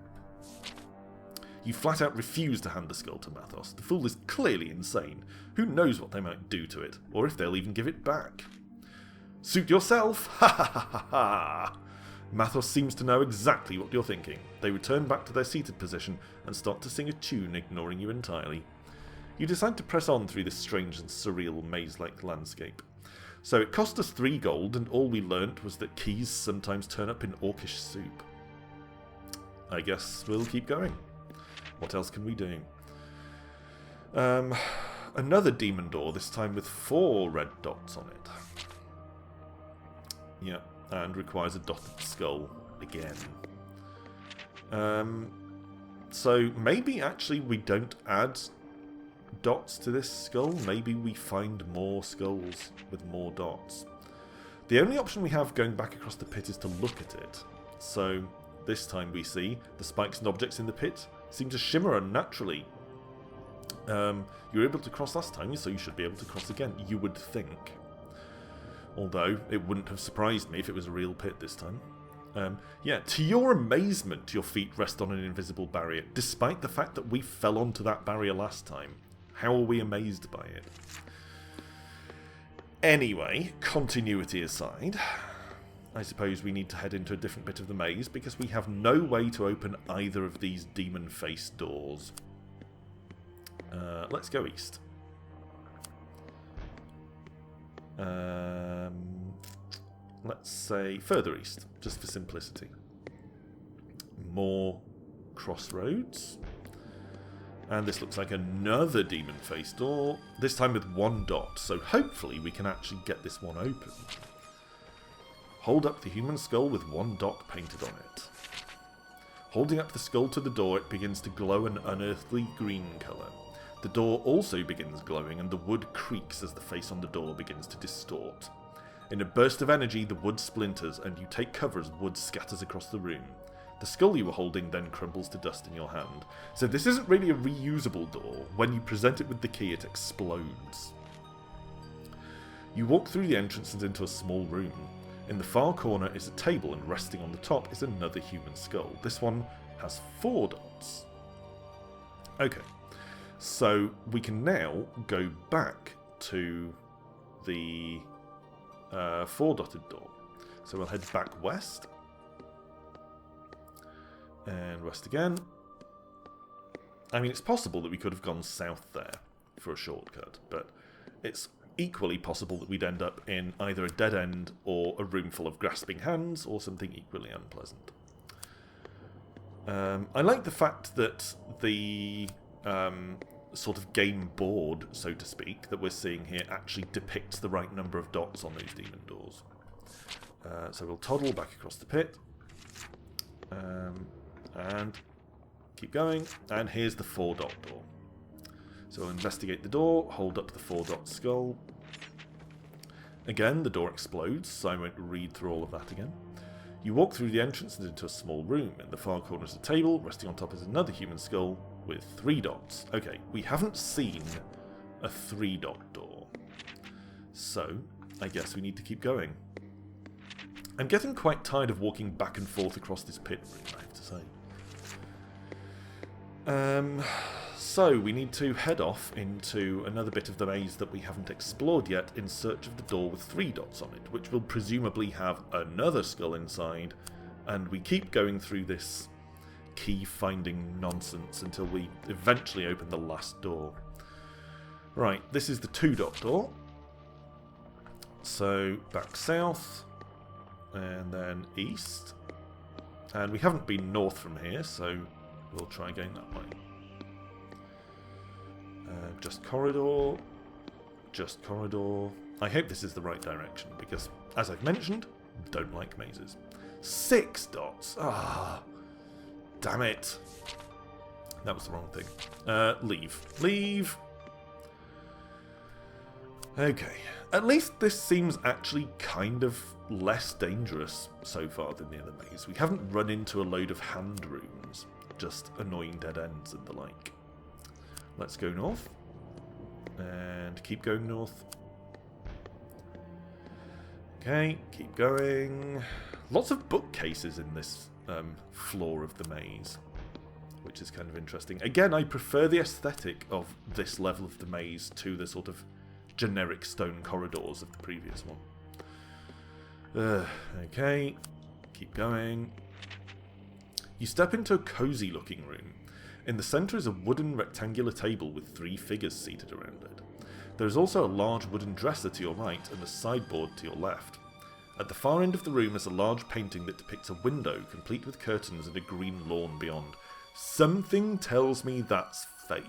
You flat out refuse to hand the skull to Mathos. The fool is clearly insane. Who knows what they might do to it, or if they'll even give it back. Suit yourself! Ha ha ha ha ha! Mathos seems to know exactly what you're thinking. They return back to their seated position and start to sing a tune, ignoring you entirely. You decide to press on through this strange and surreal maze-like landscape. So it cost us 3 gold, and all we learnt was that keys sometimes turn up in orcish soup. I guess we'll keep going. What else can we do? Another demon door, this time with 4 red dots on it. Yeah, and requires a dotted skull again. So maybe actually we don't add dots to this skull. Maybe we find more skulls with more dots. The only option we have going back across the pit is to look at it. So this time we see the spikes and objects in the pit seem to shimmer unnaturally. You were able to cross last time, so you should be able to cross again, you would think. Although, it wouldn't have surprised me if it was a real pit this time. Yeah, to your amazement, your feet rest on an invisible barrier, despite the fact that we fell onto that barrier last time. How are we amazed by it? Anyway, continuity aside, I suppose we need to head into a different bit of the maze, because we have no way to open either of these demon-faced doors. Let's go east. Let's say further east, just for simplicity. More crossroads. And this looks like another demon-faced door, this time with 1 dot, so hopefully we can actually get this one open. Hold up the human skull with 1 dot painted on it. Holding up the skull to the door, it begins to glow an unearthly green colour. The door also begins glowing, and the wood creaks as the face on the door begins to distort. In a burst of energy, the wood splinters, and you take cover as wood scatters across the room. The skull you were holding then crumbles to dust in your hand. So this isn't really a reusable door. When you present it with the key, it explodes. You walk through the entrance and into a small room. In the far corner is a table, and resting on the top is another human skull. This one has 4 dots. Okay. So we can now go back to the 4-dotted door. So we'll head back west. And west again. I mean, it's possible that we could have gone south there for a shortcut, but it's equally possible that we'd end up in either a dead end or a room full of grasping hands or something equally unpleasant. I like the fact that the sort of game board, so to speak, that we're seeing here actually depicts the right number of dots on those demon doors. So we'll toddle back across the pit. And keep going. And here's the 4-dot door. So we'll investigate the door, hold up the 4-dot skull. Again, the door explodes, so I won't read through all of that again. You walk through the entrance and into a small room. In the far corner is a table, resting on top is another human skull with 3 dots. Okay, we haven't seen a 3-dot door. So, I guess we need to keep going. I'm getting quite tired of walking back and forth across this pit room, I have to say. So, we need to head off into another bit of the maze that we haven't explored yet in search of the door with 3 dots on it, which will presumably have another skull inside, and we keep going through this key-finding nonsense until we eventually open the last door. Right, this is the 2-dot door. So, back south, and then east. And we haven't been north from here, so we'll try going that way. Just corridor. Just corridor. I hope this is the right direction, because, as I've mentioned, don't like mazes. 6 dots! Ah, damn it. That was the wrong thing. Leave. Leave! Okay. At least this seems actually kind of less dangerous so far than the other maze. We haven't run into a load of hand rooms, just annoying dead ends and the like. Let's go north. And keep going north. Okay, keep going. Lots of bookcases in this floor of the maze, which is kind of interesting. Again, I prefer the aesthetic of this level of the maze to the sort of generic stone corridors of the previous one. Okay, keep going. You step into a cozy looking room. In the centre is a wooden rectangular table with 3 figures seated around it. There is also a large wooden dresser to your right and a sideboard to your left. At the far end of the room is a large painting that depicts a window complete with curtains and a green lawn beyond. Something tells me that's fake.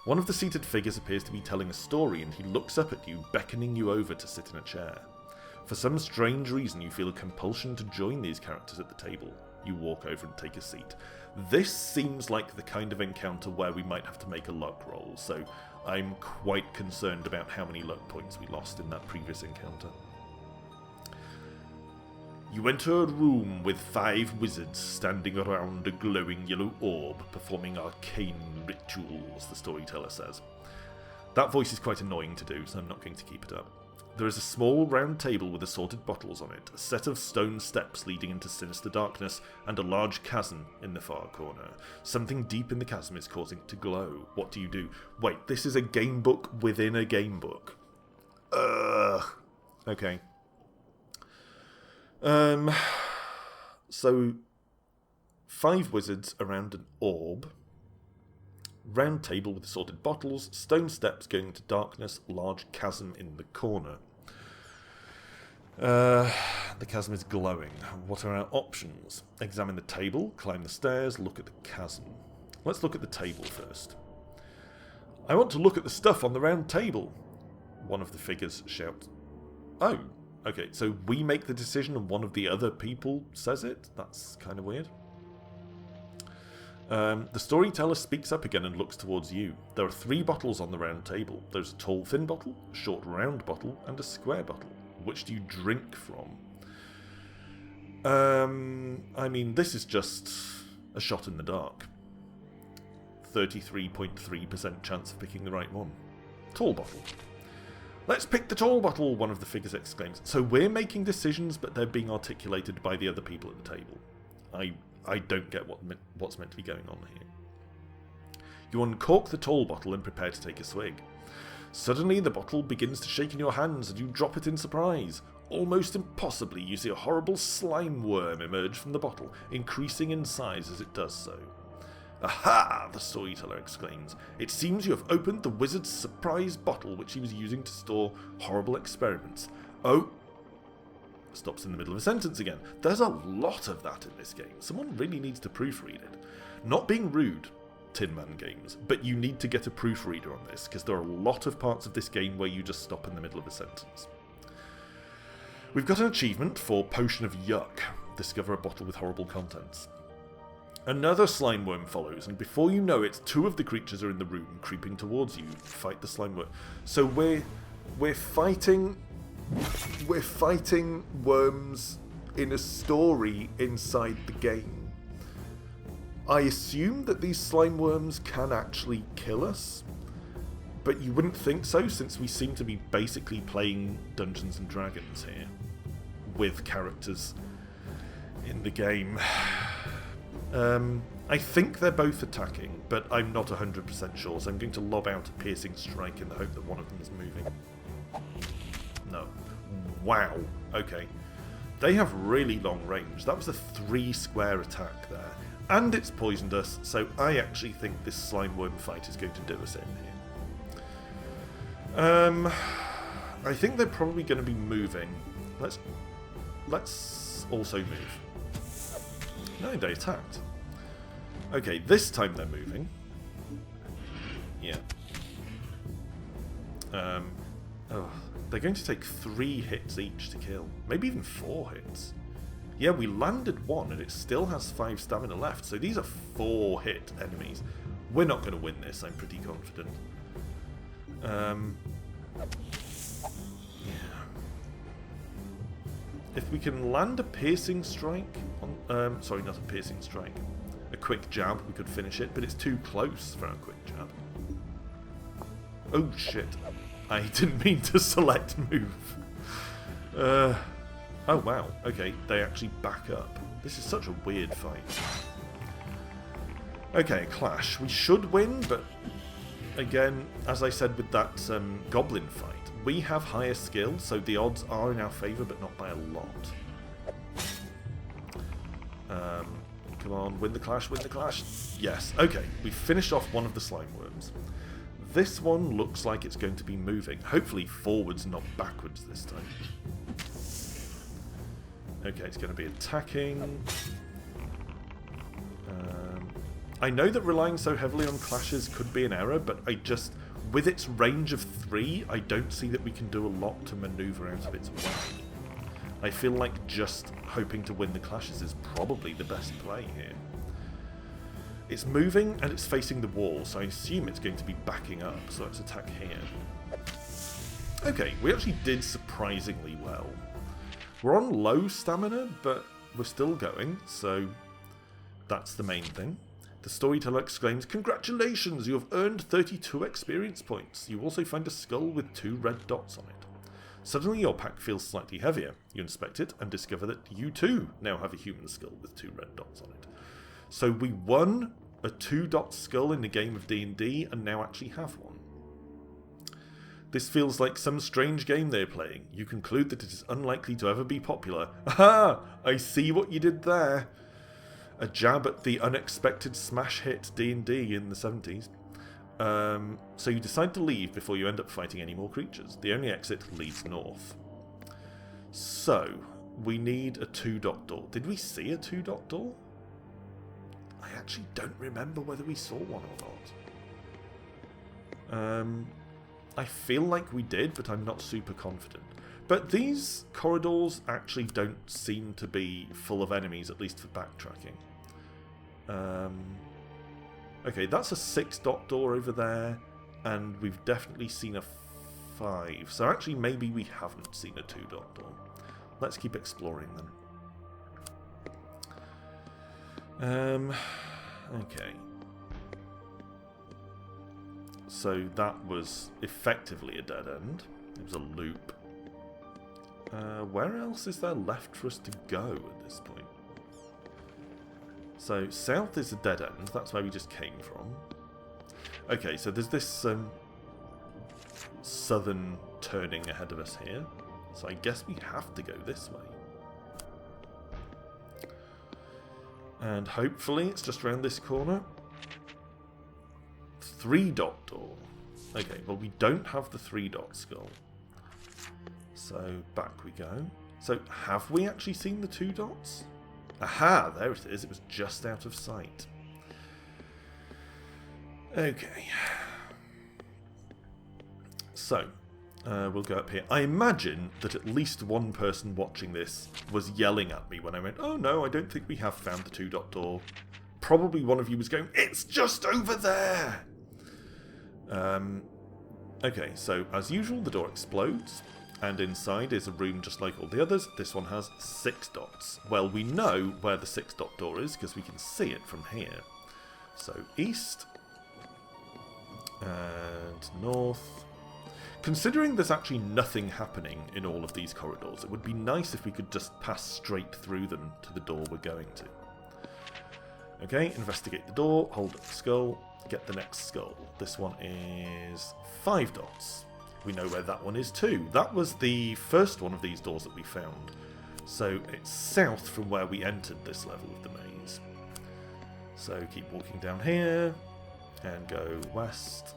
One of the seated figures appears to be telling a story, and he looks up at you, beckoning you over to sit in a chair. For some strange reason, you feel a compulsion to join these characters at the table. You walk over and take a seat. This seems like the kind of encounter where we might have to make a luck roll, so I'm quite concerned about how many luck points we lost in that previous encounter. You enter a room with 5 wizards standing around a glowing yellow orb, performing arcane rituals, the storyteller says. That voice is quite annoying to do, so I'm not going to keep it up. There is a small round table with assorted bottles on it, a set of stone steps leading into sinister darkness, and a large chasm in the far corner. Something deep in the chasm is causing it to glow. What do you do? Wait, this is a game book within a game book. Okay. So 5 wizards around an orb, round table with assorted bottles, stone steps going into darkness, large chasm in the corner. The chasm is glowing. What are our options? Examine the table, climb the stairs, look at the chasm. Let's look at the table first. I want to look at the stuff on the round table, one of the figures shouts. Oh. Okay, so we make the decision and one of the other people says it? That's kind of weird. The storyteller speaks up again and looks towards you. There are 3 bottles on the round table. There's a tall, thin bottle, a short, round bottle, and a square bottle. Which do you drink from? I mean, this is just a shot in the dark. 33.3% chance of picking the right one. Tall bottle. Let's pick the tall bottle, one of the figures exclaims. So we're making decisions, but they're being articulated by the other people at the table. I don't get what's meant to be going on here. You uncork the tall bottle and prepare to take a swig. Suddenly, the bottle begins to shake in your hands, and you drop it in surprise. Almost impossibly, you see a horrible slime worm emerge from the bottle, increasing in size as it does so. Aha! The storyteller exclaims. It seems you have opened the wizard's surprise bottle which he was using to store horrible experiments. Oh! Stops in the middle of a sentence again. There's a lot of that in this game. Someone really needs to proofread it. Not being rude, Tin Man Games, but you need to get a proofreader on this, because there are a lot of parts of this game where you just stop in the middle of a sentence. We've got an achievement for Potion of Yuck. Discover a bottle with horrible contents. Another slime worm follows, and before you know it, 2 of the creatures are in the room, creeping towards you. Fight the slime worm. So we're fighting worms in a story inside the game. I assume that these slime worms can actually kill us, But you wouldn't think so, since we seem to be basically playing Dungeons and Dragons here with characters in the game. I think they're both attacking, but I'm not 100% sure, so I'm going to lob out a piercing strike in the hope that one of them is moving. No. Wow. Okay. They have really long range. That was a 3 square attack there. And it's poisoned us, so I actually think this slime worm fight is going to do us in here. I think they're probably going to be moving. Let's also move. No, they attacked. Okay, this time they're moving. Yeah. Oh, they're going to take 3 hits each to kill. Maybe even 4 hits. Yeah, we landed 1 and it still has 5 stamina left. So these are 4-hit enemies. We're not going to win this, I'm pretty confident. Yeah. If we can land a piercing strike on, sorry, not a piercing strike. A quick jab, we could finish it, but it's too close for a quick jab. Oh shit. I didn't mean to select move. Oh wow, okay, they actually back up. This is such a weird fight. Okay, clash. We should win, but again, as I said with that goblin fight, we have higher skill, so the odds are in our favour, but not by a lot. Come on, win the clash, win the clash. Yes, okay, we finished off one of the slime worms. This one looks like it's going to be moving. Hopefully forwards, not backwards this time. Okay, it's going to be attacking. I know that relying so heavily on clashes could be an error, but I just, with its range of 3, I don't see that we can do a lot to manoeuvre out of its way. I feel like just hoping to win the clashes is probably the best play here. It's moving and it's facing the wall, so I assume it's going to be backing up, so let's attack here. Okay, we actually did surprisingly well. We're on low stamina, but we're still going, so that's the main thing. The storyteller exclaims, "Congratulations, you have earned 32 experience points. You also find a skull with 2 red dots on it. Suddenly your pack feels slightly heavier. You inspect it and discover that you too now have a human skull with 2 red dots on it. So we won a 2-dot skull in the game of D&D and now actually have one. This feels like some strange game they're playing. You conclude that it is unlikely to ever be popular. Aha! I see what you did there. A jab at the unexpected smash hit D&D in the 70s. So you decide to leave before you end up fighting any more creatures. The only exit leads north. So, we need a 2-dot door. Did we see a 2-dot door? I actually don't remember whether we saw one or not. I feel like we did, but I'm not super confident. But these corridors actually don't seem to be full of enemies, at least for backtracking. Okay, that's a 6-dot door over there, and we've definitely seen a 5. So actually, maybe we haven't seen a 2-dot door. Let's keep exploring them. Okay. So that was effectively a dead end. It was a loop. Where else is there left for us to go at this point? So south is a dead end. That's where we just came from. Okay, so there's this southern turning ahead of us here. So I guess we have to go this way. And hopefully it's just around this corner. 3-dot door. Okay, well we don't have the 3-dot skull. So back we go. So have we actually seen the 2 dots? Aha, there it is. It was just out of sight. Okay. So, we'll go up here. I imagine that at least one person watching this was yelling at me when I went, "Oh no, I don't think we have found the 2-dot door." Probably one of you was going, "It's just over there!" Okay, so as usual, the door explodes. And inside is a room just like all the others. This one has 6 dots. Well, we know where the 6-dot door is because we can see it from here. So east. And north. Considering there's actually nothing happening in all of these corridors, it would be nice if we could just pass straight through them to the door we're going to. Okay, investigate the door, hold up the skull, get the next skull. This one is 5 dots. We know where that one is too. That was the first one of these doors that we found. So it's south from where we entered this level of the maze. So keep walking down here and go west.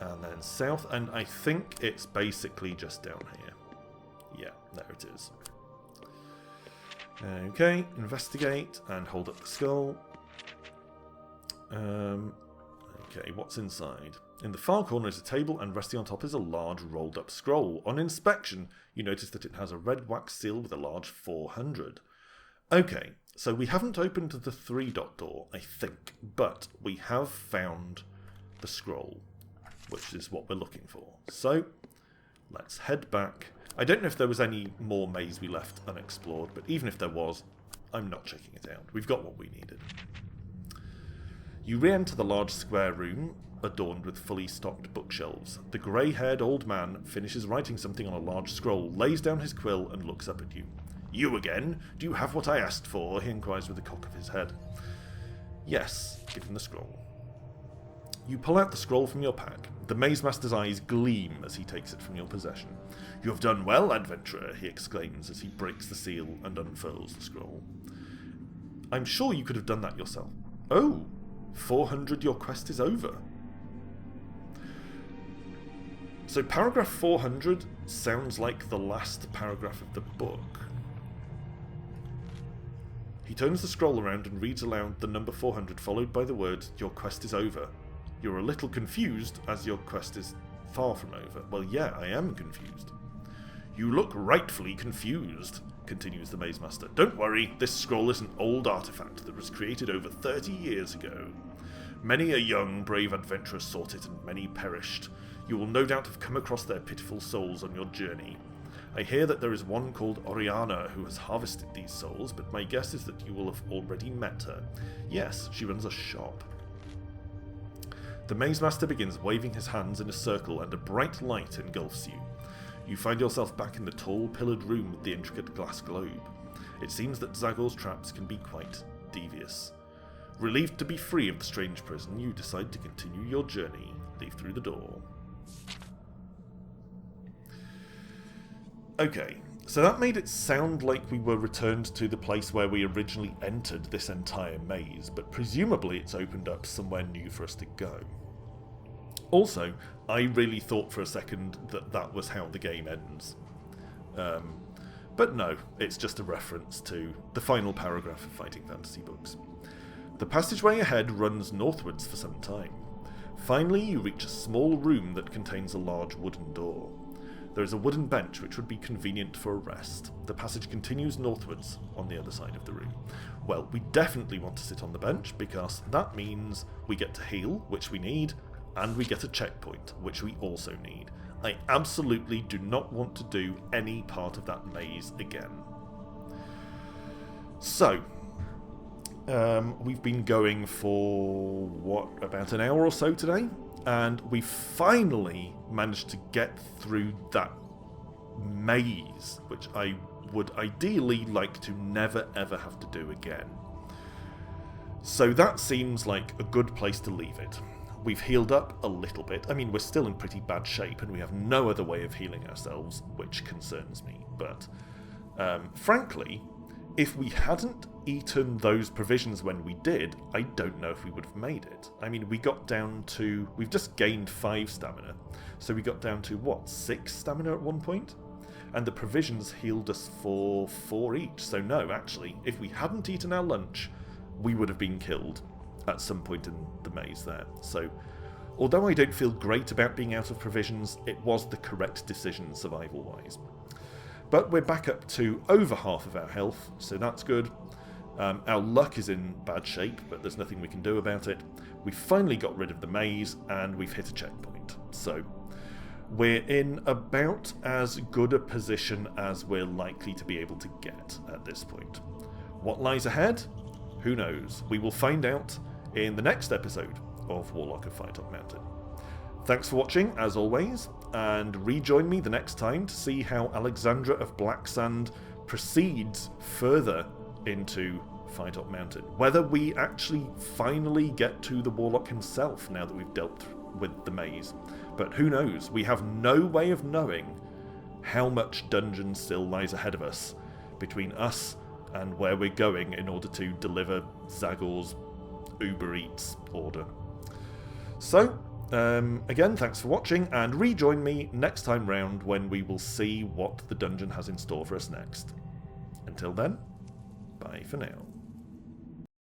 And then south, and I think it's basically just down here. Yeah, there it is. Okay, investigate and hold up the skull. Okay, what's inside? In the far corner is a table, and resting on top is a large rolled up scroll. On inspection, you notice that it has a red wax seal with a large 400. Okay, so we haven't opened the 3-dot door, I think, but we have found the scroll, which is what we're looking for. So, let's head back. I don't know if there was any more maze we left unexplored, but even if there was, I'm not checking it out. We've got what we needed. You re-enter the large square room, adorned with fully stocked bookshelves. The grey-haired old man finishes writing something on a large scroll, lays down his quill, and looks up at you. You again? Do you have what I asked for? He inquires with a cock of his head. Yes, give him the scroll. You pull out the scroll from your pack. The Maze Master's eyes gleam as he takes it from your possession. You have done well, adventurer, he exclaims as he breaks the seal and unfurls the scroll. I'm sure you could have done that yourself. Oh, 400, your quest is over. So paragraph 400 sounds like the last paragraph of the book. He turns the scroll around and reads aloud the number 400 followed by the words, your quest is over. You're a little confused as your quest is far from over. Well, yeah, I am confused. You look rightfully confused, continues the Maze Master. Don't worry, this scroll is an old artifact that was created over 30 years ago. Many a young, brave adventurer sought it and many perished. You will no doubt have come across their pitiful souls on your journey. I hear that there is one called Oriana who has harvested these souls, but my guess is that you will have already met her. Yes, she runs a shop. The Maze Master begins waving his hands in a circle and a bright light engulfs you. You find yourself back in the tall, pillared room with the intricate glass globe. It seems that Zagor's traps can be quite devious. Relieved to be free of the strange prison, you decide to continue your journey. Leave through the door. Okay, so that made it sound like we were returned to the place where we originally entered this entire maze, but presumably it's opened up somewhere new for us to go. Also, I really thought for a second that that was how the game ends. But no, it's just a reference to the final paragraph of Fighting Fantasy books. The passageway ahead runs northwards for some time. Finally, you reach a small room that contains a large wooden door. There is a wooden bench which would be convenient for a rest. The passage continues northwards on the other side of the room. Well, we definitely want to sit on the bench because that means we get to heal, which we need, and we get a checkpoint, which we also need. I absolutely do not want to do any part of that maze again. So, we've been going for, about an hour or so today? And we finally managed to get through that maze, which I would ideally like to never ever have to do again. So that seems like a good place to leave it. We've healed up a little bit. I mean, we're still in pretty bad shape, and we have no other way of healing ourselves, which concerns me. But, frankly, if we hadn't eaten those provisions when we did, I don't know if we would have made it. I mean, we got down to... We've just gained 5 stamina. So we got down to, what, 6 stamina at one point? And the provisions healed us for 4 each. So no, actually, if we hadn't eaten our lunch, we would have been killed at some point in the maze there. So, although I don't feel great about being out of provisions, it was the correct decision survival-wise. But we're back up to over half of our health, so that's good. Our luck is in bad shape, but there's nothing we can do about it. We finally got rid of the maze, and we've hit a checkpoint. So, we're in about as good a position as we're likely to be able to get at this point. What lies ahead? Who knows? We will find out in the next episode of Warlock of Firetop Mountain. Thanks for watching, as always, and rejoin me the next time to see how Alexandra of Blacksand proceeds further into Firetop Mountain. Whether we actually finally get to the Warlock himself now that we've dealt with the maze. But who knows? We have no way of knowing how much dungeon still lies ahead of us between us and where we're going in order to deliver Zagor's Uber Eats order. So, again, thanks for watching, and rejoin me next time round when we will see what the dungeon has in store for us next. Until then, bye for now.